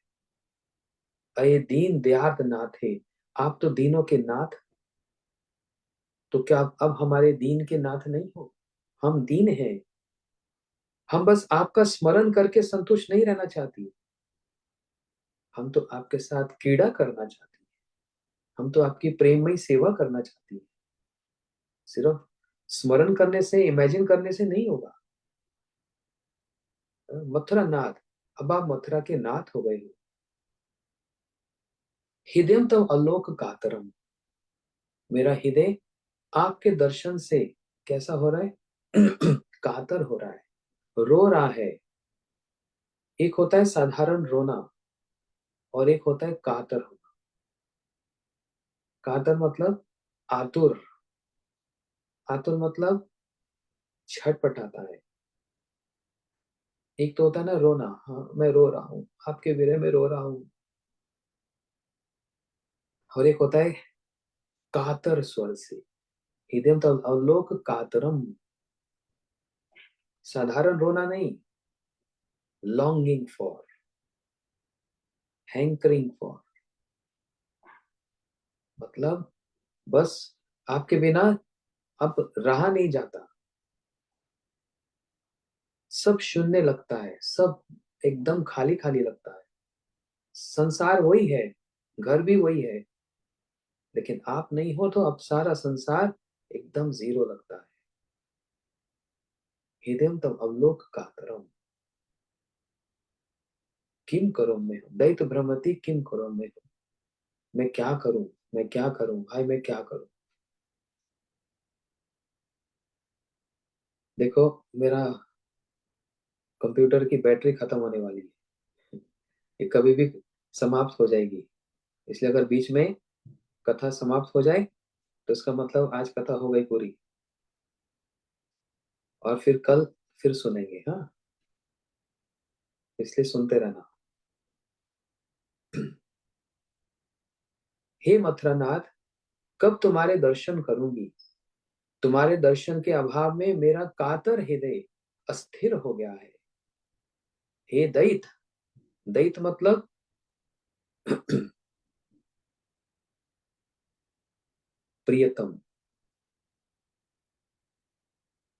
अये दीन दयाद नाथे, आप तो दीनों के नाथ, तो क्या आप अब हमारे दीन के नाथ नहीं हो? हम दीन हैं, हम बस आपका स्मरण करके संतुष्ट नहीं रहना चाहती, हम तो आपके साथ क्रीड़ा करना चाहती हैं, हम तो आपकी प्रेममयी सेवा करना चाहती हैं। सिर्फ स्मरण करने से, इमेजिन करने से नहीं होगा। मथुरा नाथ, अब आप मथुरा के नाथ हो गए हो। हृदय तम आलोक कातरम, मेरा हृदय आपके दर्शन से कैसा हो रहा है? कातर हो रहा है, रो रहा है। एक होता है साधारण रोना, और एक होता है कातर होना। कातर मतलब आतुर, आतुर मतलब छटपटाता है। एक तो होता है ना रोना, हाँ मैं रो रहा हूँ, आपके विरह में रो रहा हूँ। और एक होता है कातर स्वर से, हृदय तो अवलोक कातरम, साधारण रोना नहीं, लॉन्गिंग फॉर, हैंकरिंग फॉर, मतलब बस आपके बिना अब रहा नहीं जाता, सब शून्य लगता है, सब एकदम खाली खाली लगता है। संसार वही है, घर भी वही है, लेकिन आप नहीं हो तो अब सारा संसार एकदम जीरो लगता है। हृदय तम अवलोक कातरम, किम करो मैं, दैत भ्रमति किम करो मैं क्या करूं, मैं क्या करूं भाई, मैं क्या करूं। देखो, मेरा कंप्यूटर की बैटरी खत्म होने वाली है, ये कभी भी समाप्त हो जाएगी। इसलिए अगर बीच में कथा समाप्त हो जाए तो इसका मतलब आज कथा हो गई पूरी, और फिर कल फिर सुनेंगे, हाँ, इसलिए सुनते रहना। हे मथुरानाथ, कब तुम्हारे दर्शन करूंगी, तुम्हारे दर्शन के अभाव में मेरा कातर हृदय अस्थिर हो गया है। हे दैत, दैत मतलब प्रियतम,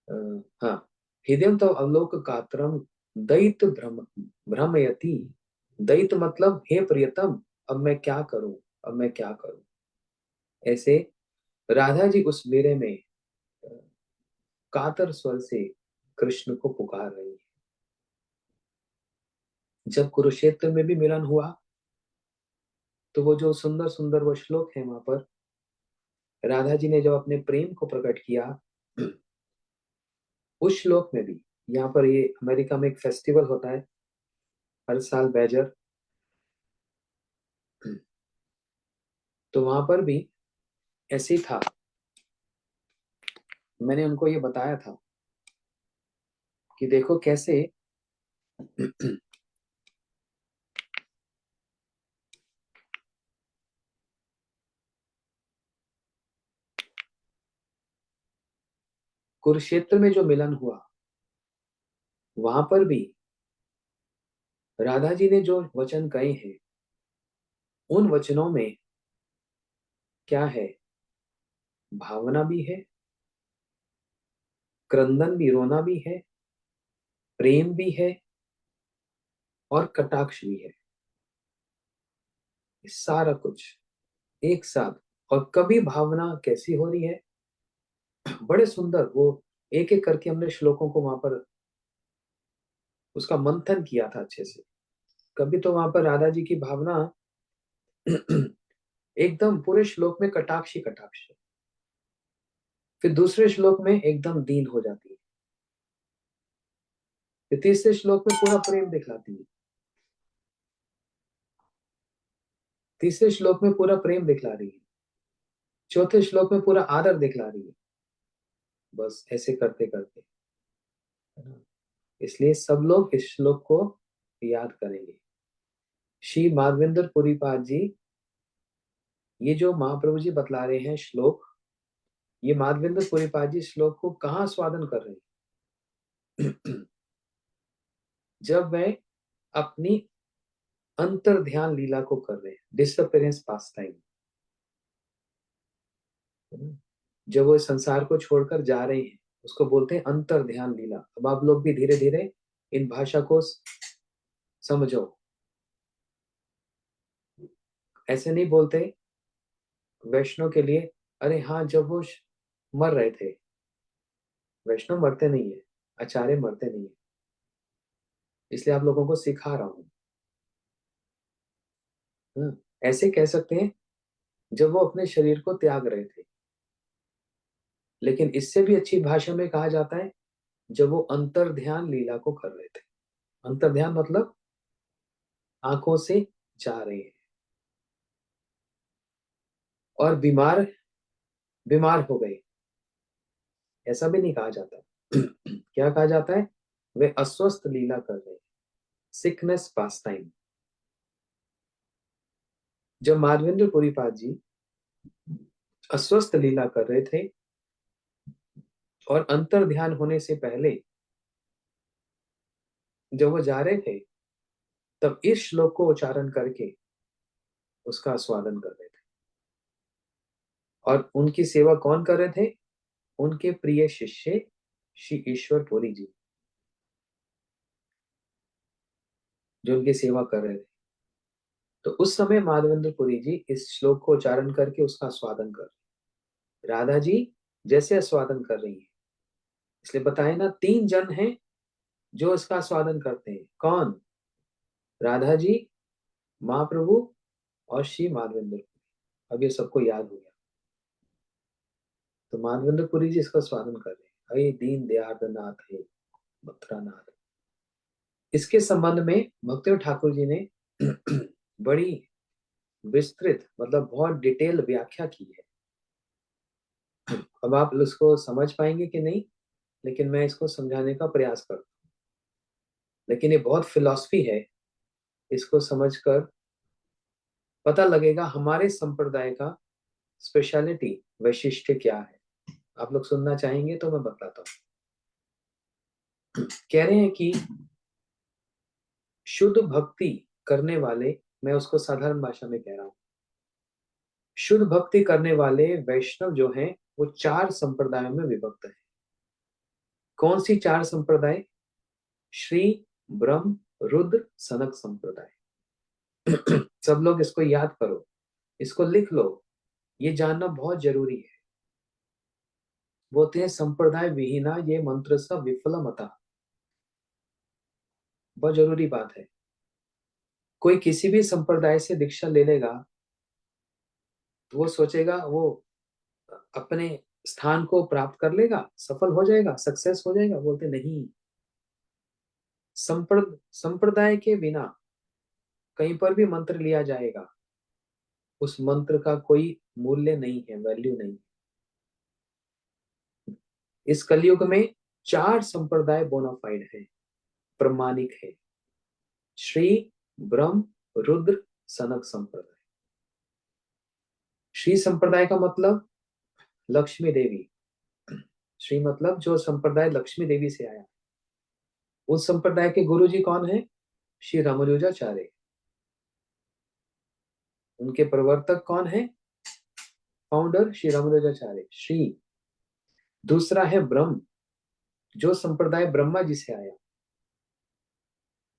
अ, हाँ, हृदय तो अवलोक कातरम दैत भ्रमयति, दैत मतलब हे प्रियतम, अब मैं क्या करूं, अब मैं क्या करूं। ऐसे राधा जी उस मेरे में अ, कातर स्वर से कृष्ण को पुकार रही है। जब कुरुक्षेत्र में भी मिलन हुआ तो वो जो सुंदर सुंदर वो श्लोक है वहां पर, राधा जी ने जब अपने प्रेम को प्रकट किया, उस श्लोक में भी, यहाँ पर ये अमेरिका में एक फेस्टिवल होता है हर साल, बैजर, तो वहां पर भी ऐसे ही था। मैंने उनको ये बताया था कि देखो कैसे कुरुक्षेत्र में जो मिलन हुआ वहां पर भी राधा जी ने जो वचन कहे हैं, उन वचनों में क्या है, भावना भी है, क्रंदन भी, रोना भी है, प्रेम भी है, और कटाक्ष भी है, ये सारा कुछ एक साथ। और कभी भावना कैसी हो रही है, बड़े सुंदर वो एक एक करके हमने श्लोकों को वहां पर उसका मंथन किया था अच्छे से। कभी तो वहां पर राधा जी की भावना एकदम पूरे श्लोक में कटाक्ष ही कटाक्ष है, फिर दूसरे श्लोक में एकदम दीन हो जाती है, फिर तीसरे श्लोक में पूरा प्रेम दिखलाती है, तीसरे श्लोक में पूरा प्रेम दिखला रही है, चौथे श्लोक में पूरा आदर दिखला रही है, बस ऐसे करते करते, है ना। इसलिए सब लोग इस श्लोक को याद करेंगे। श्री माधवेंद्र पुरीपाद जी, ये जो महाप्रभु जी बतला रहे हैं श्लोक, ये माधवेंद्र पुरीपाद जी श्लोक को कहाँ स्वादन कर रहे हैं जब वह अपनी अंतर ध्यान लीला को कर रहे हैं, डिसअपेरेंस पास टाइम, जब वो इस संसार को छोड़कर जा रहे हैं, उसको बोलते हैं अंतर ध्यान लीला। अब आप लोग भी धीरे धीरे इन भाषा को समझो, ऐसे नहीं बोलते वैष्णव के लिए, अरे हाँ जब वो मर रहे थे, वैष्णव मरते नहीं है, आचार्य मरते नहीं है, इसलिए आप लोगों को सिखा रहा हूँ। हाँ, ऐसे कह सकते हैं जब वो अपने शरीर को त्याग रहे थे, लेकिन इससे भी अच्छी भाषा में कहा जाता है जब वो अंतर ध्यान लीला को कर रहे थे। अंतर ध्यान मतलब आंखों से जा रहे हैं और बीमार बीमार हो गए, ऐसा भी नहीं कहा जाता। क्या कहा जाता है? वे अस्वस्थ लीला कर रहे हैं, सिकनेस पास टाइम। जब माधवेंद्र पुरीपाद जी अस्वस्थ लीला कर रहे थे और अंतर ध्यान होने से पहले जब वो जा रहे थे, तब इस श्लोक को उच्चारण करके उसका आस्वादन कर रहे थे। और उनकी सेवा कौन कर रहे थे? उनके प्रिय शिष्य श्री ईश्वर पुरी जी, जो उनकी सेवा कर रहे थे। तो उस समय माधवेंद्र पुरी जी इस श्लोक को उच्चारण करके उसका आस्वादन कर रहे। राधा जी जैसे आस्वादन कर रही है, इसलिए बताए ना, 3 जन हैं जो इसका आस्वादन करते हैं। कौन? राधा जी, महाप्रभु और श्री माधवेंद्र पुरी। अब ये सबको याद हो गया। तो माधवेंद्र पुरी जी इसका स्वागत कर रहे हैं, हे दीन दयाल नाथ, हे मथुरा नाथ। इसके संबंध में भक्तियों ठाकुर जी ने बड़ी विस्तृत, मतलब बहुत डिटेल व्याख्या की है। अब आप इसको समझ पाएंगे कि नहीं, लेकिन मैं इसको समझाने का प्रयास करता हूँ। लेकिन ये बहुत फिलॉसफी है, इसको समझकर पता लगेगा हमारे संप्रदाय का स्पेशलिटी, वैशिष्ट क्या है। आप लोग सुनना चाहेंगे तो मैं बताता हूँ। कह रहे हैं कि शुद्ध भक्ति करने वाले, मैं उसको साधारण भाषा में कह रहा हूं, शुद्ध भक्ति करने वाले वैष्णव जो हैं वो 4 संप्रदायों में विभक्त हैं। कौन सी 4 संप्रदाय? श्री, ब्रह्म, रुद्र, सनक संप्रदाय। सब लोग इसको याद करो, इसको लिख लो, ये जानना बहुत जरूरी है। बोलते हैं संप्रदाय विहीना ये मंत्र सा विफलमता। बहुत जरूरी बात है। कोई किसी भी संप्रदाय से दीक्षा ले लेगा तो वो सोचेगा वो अपने स्थान को प्राप्त कर लेगा, सफल हो जाएगा, सक्सेस हो जाएगा। बोलते नहीं, संप्रदाय के बिना कहीं पर भी मंत्र लिया जाएगा, उस मंत्र का कोई मूल्य नहीं है, वैल्यू नहीं। इस कलयुग में 4 संप्रदाय बोनाफाइड है, प्रमाणिक है। श्री, ब्रह्म, रुद्र, सनक संप्रदाय। श्री संप्रदाय का मतलब लक्ष्मी देवी। श्री मतलब जो संप्रदाय लक्ष्मी देवी से आया। उस संप्रदाय के गुरु जी कौन है? श्री रामानुजाचार्य। उनके प्रवर्तक कौन है? फाउंडर श्री रामानुजाचार्य श्री। दूसरा है ब्रह्म, जो संप्रदाय ब्रह्मा जी से आया।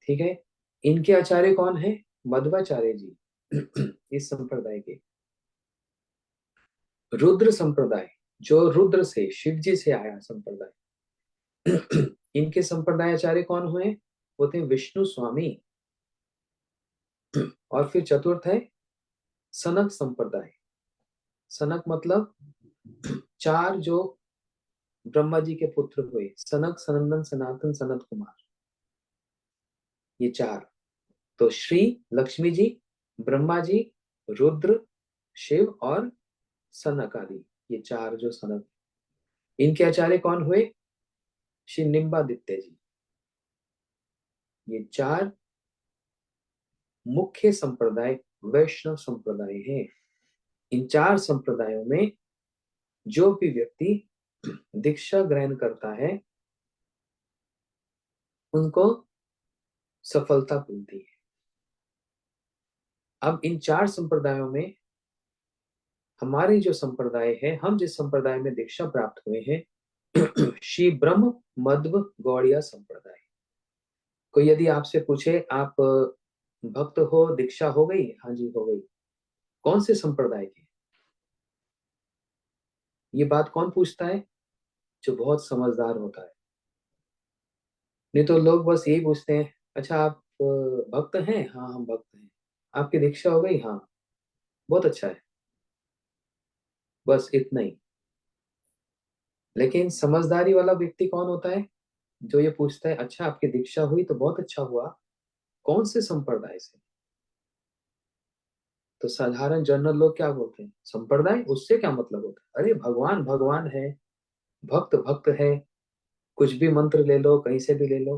ठीक है। इनके आचार्य कौन है? मध्वाचार्य जी। इस संप्रदाय के। रुद्र संप्रदाय, जो रुद्र से, शिव जी से आया संप्रदाय। इनके संप्रदाय आचार्य कौन हुए? वो थे विष्णु स्वामी। और फिर चतुर्थ है सनक संप्रदाय। सनक मतलब 4 जो ब्रह्मा जी के पुत्र हुए, सनक, सनंदन, सनातन, सनत कुमार। ये 4। तो श्री लक्ष्मी जी, ब्रह्मा जी, रुद्र, शिव और सनक आदि, ये 4 जो सनक। इनके आचार्य कौन हुए? श्री निम्बादित्य जी। ये 4 मुख्य संप्रदाय वैष्णव संप्रदाय हैं। इन 4 संप्रदायों में जो भी व्यक्ति दीक्षा ग्रहण करता है उनको सफलता मिलती है। अब इन 4 संप्रदायों में हमारे जो संप्रदाय है, हम जिस संप्रदाय में दीक्षा प्राप्त हुए हैं, श्री ब्रह्म मध्व गौड़िया संप्रदाय। कोई यदि आपसे पूछे आप भक्त हो, दीक्षा हो गई? हाँ जी हो गई। कौन से संप्रदाय के? ये बात कौन पूछता है? जो बहुत समझदार होता है। नहीं तो लोग बस यही पूछते हैं, अच्छा आप भक्त हैं? हाँ हम भक्त हैं। आपकी दीक्षा हो गई? हाँ, बहुत अच्छा है, बस इतना ही। लेकिन समझदारी वाला व्यक्ति कौन होता है? जो ये पूछता है, अच्छा आपकी दीक्षा हुई तो बहुत अच्छा हुआ, कौन से संप्रदाय से? तो साधारण जनरल लोग क्या बोलते हैं, संप्रदाय, उससे क्या मतलब होता है? अरे भगवान भगवान है, भक्त भक्त है, कुछ भी मंत्र ले लो, कहीं से भी ले लो।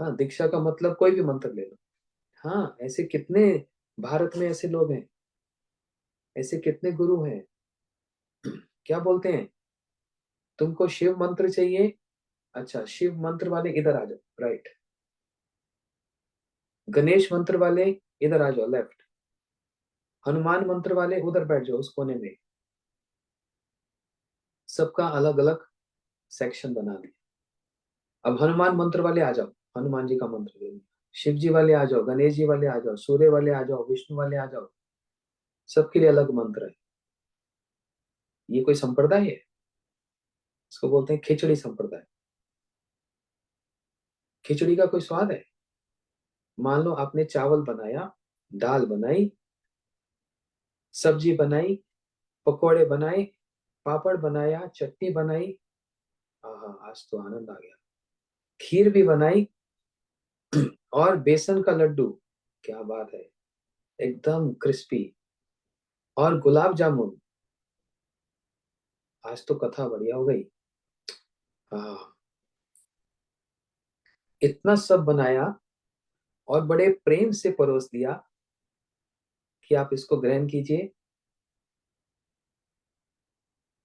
हाँ, दीक्षा का मतलब कोई भी मंत्र ले लो। हाँ, ऐसे कितने भारत में ऐसे लोग हैं, ऐसे कितने गुरु हैं। क्या बोलते हैं, तुमको शिव मंत्र चाहिए, अच्छा शिव मंत्र वाले इधर आ जाओ, राइट। गणेश मंत्र वाले इधर आ जाओ, लेफ्ट। हनुमान मंत्र वाले उधर बैठ जाओ, उस कोने में। सबका अलग अलग सेक्शन बना दिया। अब हनुमान मंत्र वाले आ जाओ, हनुमान जी का मंत्र ले लो। शिव जी वाले आ जाओ, गणेश जी वाले आ जाओ, सूर्य वाले आ जाओ, विष्णु वाले आ जाओ। सबके लिए अलग मंत्र है। ये कोई संप्रदाय है? इसको बोलते हैं खिचड़ी संप्रदाय। खिचड़ी का कोई स्वाद है? मान लो आपने चावल बनाया, दाल बनाई, सब्जी बनाई, पकोड़े बनाए, पापड़ बनाया, चटनी बनाई, हाँ आज तो आनंद आ गया। खीर भी बनाई, और बेसन का लड्डू, क्या बात है, एकदम क्रिस्पी। और गुलाब जामुन, आज तो कथा बढ़िया हो गई। हाँ, इतना सब बनाया और बड़े प्रेम से परोस दिया कि आप इसको ग्रहण कीजिए।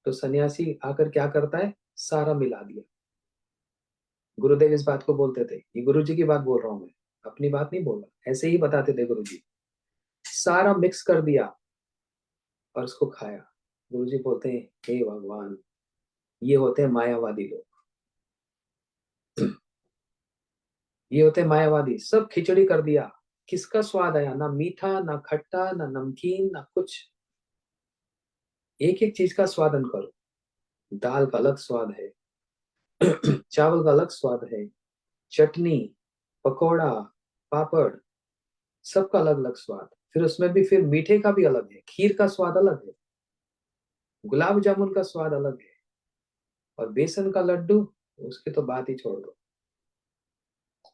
तो सन्यासी आकर क्या करता है, सारा मिला दिया। गुरुदेव इस बात को बोलते थे, ये गुरु जी की बात बोल रहा हूं मैं, अपनी बात नहीं बोल रहा, ऐसे ही बताते थे गुरु जी। सारा मिक्स कर दिया और उसको खाया। गुरु जी बोलते हैं, हे भगवान, ये होते हैं मायावादी लोग। ये होते हैं मायावादी, सब खिचड़ी कर दिया। किसका स्वाद आया, ना मीठा ना खट्टा ना नमकीन ना कुछ। एक एक चीज का स्वादन करो। दाल का अलग स्वाद है, चावल का अलग स्वाद है, चटनी, पकोड़ा, पापड़, सबका अलग अलग स्वाद। फिर उसमें भी फिर मीठे का भी अलग है, खीर का स्वाद अलग है, गुलाब जामुन का स्वाद अलग है, और बेसन का लड्डू, उसकी तो बात ही छोड़ दो,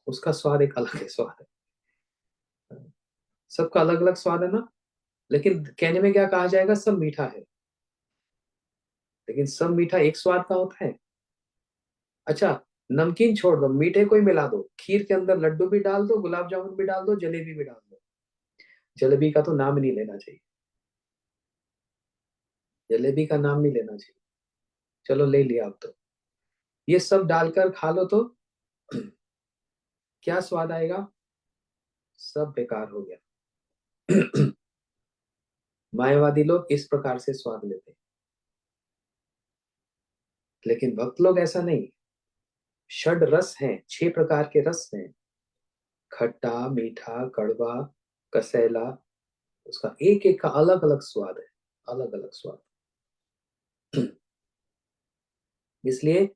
उसका स्वाद एक अलग है, स्वाद है। सबका अलग अलग स्वाद है ना। लेकिन कहने में क्या कहा जाएगा, सब मीठा है। लेकिन सब मीठा एक स्वाद का होता है? अच्छा, नमकीन छोड़ दो, मीठे को ही मिला दो, खीर के अंदर लड्डू भी डाल दो, गुलाब जामुन भी डाल दो, जलेबी भी डाल दो। जलेबी का तो नाम नहीं लेना चाहिए, जलेबी का नाम नहीं लेना चाहिए। चलो ले लिया अब तो। ये सब डालकर खा लो तो क्या स्वाद आएगा, सब बेकार हो गया। मायावादी लोग इस प्रकार से स्वाद लेते हैं, लेकिन भक्त लोग ऐसा नहीं। षड रस हैं, 6 प्रकार के रस हैं, खट्टा मीठा कड़वा कसैला, उसका एक एक का अलग अलग स्वाद है, अलग अलग स्वाद। इसलिए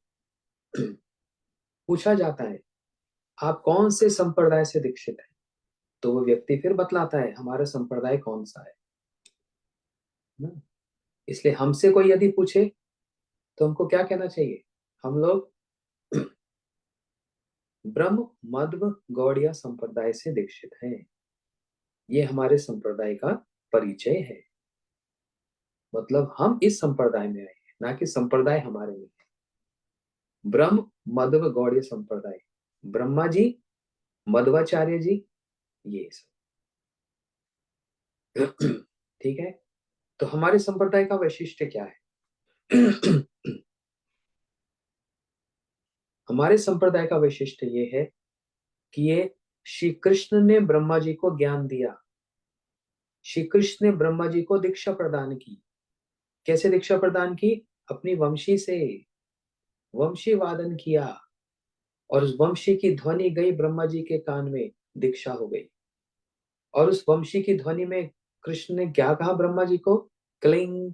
पूछा जाता है, आप कौन से संप्रदाय से दीक्षित हैं? तो वो व्यक्ति फिर बतलाता है हमारा संप्रदाय कौन सा है ना। इसलिए हमसे कोई यदि पूछे तो हमको क्या कहना चाहिए, हम लोग ब्रह्म मध्व गौड़िया संप्रदाय से दीक्षित हैं। ये हमारे संप्रदाय का परिचय है। मतलब हम इस संप्रदाय में आए हैं, ना कि संप्रदाय हमारे में है। ब्रह्म मध्व गौड़ीय संप्रदाय, ब्रह्मा जी, मध्वाचार्य जी, ये सब। ठीक है। तो हमारे संप्रदाय का वैशिष्ट्य क्या है? हमारे संप्रदाय का वैशिष्ट्य ये है कि ये श्री कृष्ण ने ब्रह्मा जी को ज्ञान दिया। श्री कृष्ण ने ब्रह्मा जी को दीक्षा प्रदान की। कैसे दीक्षा प्रदान की, अपनी वंशी से वंशी वादन किया, और उस वंशी की ध्वनि गई ब्रह्मा जी के कान में, दीक्षा हो गई। और उस वंशी की ध्वनि में कृष्ण ने क्या कहा ब्रह्मा जी को, क्लिंग।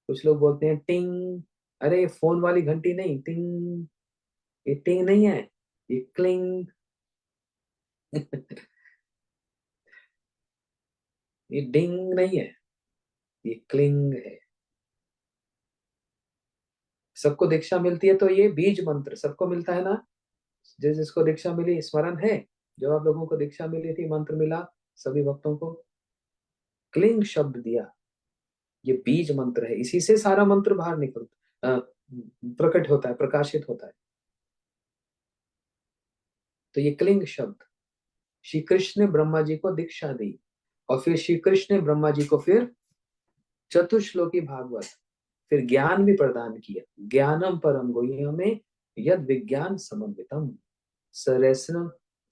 कुछ लोग बोलते हैं टिंग, अरे फोन वाली घंटी नहीं, टिंग। ये टिंग नहीं है, ये क्लिंग। ये डिंग नहीं है, ये क्लिंग है। सबको दीक्षा मिलती है तो ये बीज मंत्र सबको मिलता है ना, जिस जिसको दीक्षा मिली स्मरण है, जब आप लोगों को दीक्षा मिली थी, मंत्र मिला, सभी भक्तों को क्लिंग शब्द दिया, ये बीज मंत्र है, इसी से सारा मंत्र बाहर प्रकट होता है, प्रकाशित होता है। तो ये क्लिंग शब्द, श्री कृष्ण ने ब्रह्मा जी को दीक्षा दी, और फिर श्री कृष्ण ने ब्रह्मा जी को फिर चतुश्लोकी भागवत, फिर ज्ञान भी प्रदान किया। ज्ञानम परम गुह्यमे यद विज्ञान समन्वितम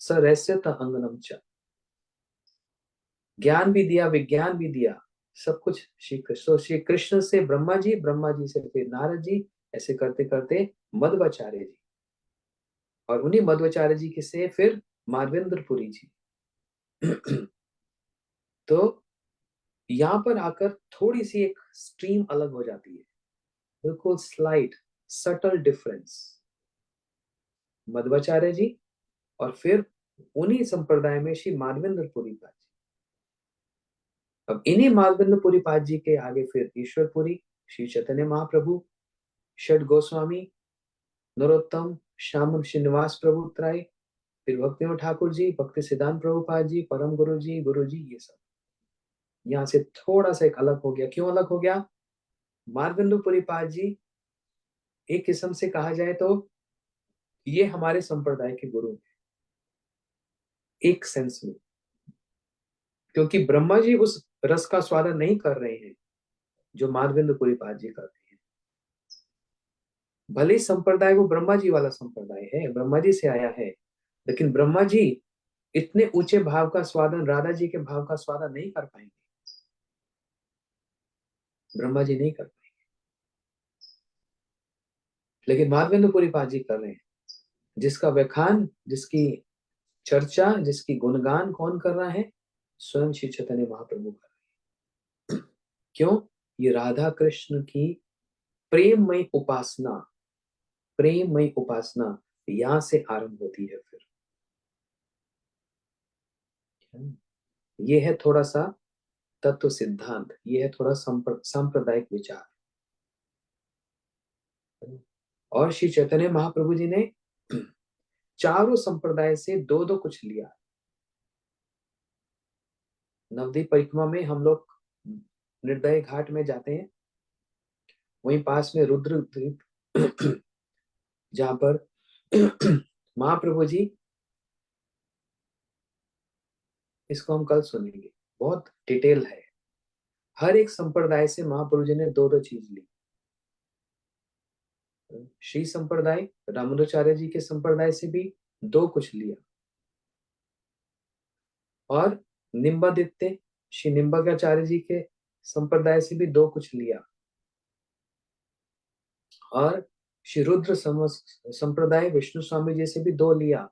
सरस्यत अंगनम च। ज्ञान भी दिया, विज्ञान भी दिया, सब कुछ श्री कृष्ण। तो श्री कृष्ण से ब्रह्मा जी, ब्रह्मा जी से फिर नारद जी, ऐसे करते करते मध्वाचार्य जी, और उन्हीं मध्वाचार्य जी के से फिर माधवेंद्रपुरी जी। तो यहाँ पर आकर थोड़ी सी एक स्ट्रीम अलग हो जाती है, बिल्कुल स्लाइट सटल डिफरेंस। मध्वाचार्य जी और फिर उन्हीं संप्रदाय में श्री माधवेंद्रपुरी पाद जी। अब इन्हीं माधवेंद्रपुरी पाद जी के आगे फिर ईश्वरपुरी श्री चैतन्य महाप्रभु, षड गोस्वामी, नरोत्तम, श्याम श्रीनिवास प्रभु त्राय, फिर भक्तिनाथ ठाकुर जी, भक्ति सिद्धांत प्रभुपाद जी, परम गुरु जी, ये सब यहाँ से थोड़ा सा एक अलग हो गया। क्यों अलग हो गया? माधवेंद्रपुरी पाद जी एक किस्म से कहा जाए तो ये हमारे संप्रदाय के गुरु हैं, एक सेंस में, क्योंकि ब्रह्मा जी उस रस का स्वादन नहीं कर रहे हैं जो माधवेंद्रपुरी पाद जी कर रहे हैं। भले ही संप्रदाय वो ब्रह्मा जी वाला संप्रदाय है, ब्रह्मा जी से आया है, लेकिन ब्रह्मा जी इतने ऊंचे भाव का स्वादन, राधा जी के भाव का स्वादन नहीं कर पाएंगे, ब्रह्मा जी नहीं कर पाएंगे, लेकिन माधवेंद्रपुरी पाद जी कर रहे हैं। जिसका व्याख्यान, जिसकी चर्चा, जिसकी गुणगान कौन कर रहा है? स्वयं श्री चैतन्य महाप्रभु कर रहे हैं। क्यों? ये राधा कृष्ण की प्रेममय उपासना, प्रेममय उपासना यहां से आरंभ होती है। फिर ये है थोड़ा सा तत्व सिद्धांत, ये है थोड़ा सांप्रदायिक विचार। और श्री चैतन्य महाप्रभु जी ने चारों संप्रदाय से दो दो कुछ लिया। नवद्वीप परिक्रमा में हम लोग निर्दय घाट में जाते हैं, वहीं पास में रुद्र द्वीप जहां पर महाप्रभु जी, इसको हम कल सुनेंगे, बहुत डिटेल है। हर एक संप्रदाय से महाप्रभु जी ने दो दो चीज ली। श्री संप्रदाय रामानुजाचार्य जी के संप्रदाय से भी दो कुछ लिया, और निम्बादित्य श्री निम्बाचार्य जी के संप्रदाय से भी दो कुछ लिया, और श्री रुद्र संप्रदाय विष्णु स्वामी जी से भी दो लिया,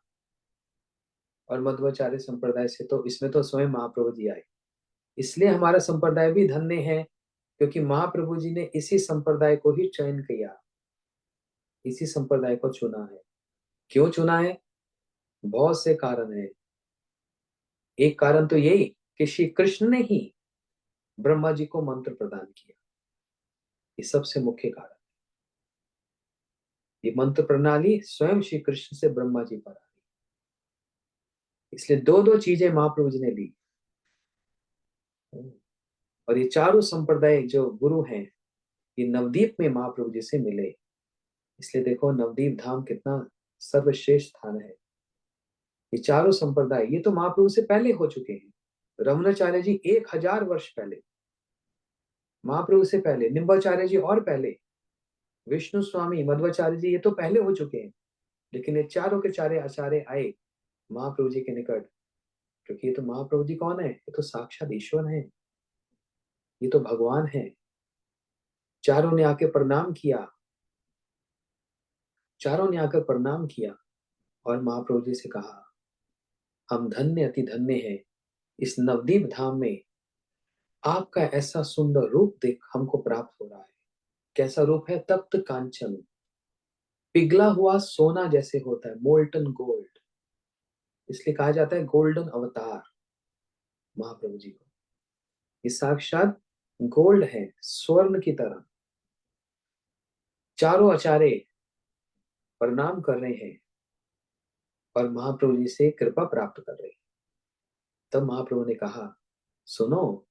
और मध्वाचार्य संप्रदाय से तो इसमें तो स्वयं महाप्रभु जी आए। इसलिए हमारा संप्रदाय भी धन्य है, क्योंकि महाप्रभु जी ने इसी संप्रदाय को ही चयन किया, इसी संप्रदाय को चुना है। क्यों चुना है? बहुत से कारण है। एक कारण तो यही कि श्री कृष्ण ने ही ब्रह्मा जी को मंत्र प्रदान किया, ये सबसे मुख्य कारण। ये मंत्र प्रणाली स्वयं श्री कृष्ण से ब्रह्मा जी पर आई, इसलिए दो दो चीजें महाप्रभु जी ने ली। और ये चारों संप्रदाय जो गुरु हैं, ये नवदीप में महाप्रभु जी से मिले। इसलिए देखो नवदीप धाम कितना सर्वश्रेष्ठ स्थान है। ये चारों संप्रदाय ये तो महाप्रभु से पहले हो चुके हैं। रमणाचार्य जी 1000 वर्ष पहले, महाप्रभु से पहले निम्बाचार्य जी और पहले, विष्णु स्वामी मध्वाचार्य जी ये तो पहले हो चुके हैं। लेकिन ये चारों के चारे आचार्य आए महाप्रभु जी के निकट, क्योंकि ये तो महाप्रभु जी कौन है? ये तो साक्षात ईश्वर है, ये तो भगवान है। चारों ने आके प्रणाम किया, चारों ने आकर प्रणाम किया, और महाप्रभु जी से कहा हम धन्य अति धन्य हैं, इस नवदीप धाम में आपका ऐसा सुंदर रूप देख हमको प्राप्त हो रहा है। कैसा रूप है? तप्त कांचन, पिघला हुआ सोना जैसे होता है, मोल्टन गोल्ड। इसलिए कहा जाता है गोल्डन अवतार महाप्रभु जी को। ये साक्षात गोल्ड है, स्वर्ण की तरह। चारों आचार्य प्रणाम कर रहे हैं, और महाप्रभु जी से कृपा प्राप्त कर रही। तब महाप्रभु ने कहा, सुनो,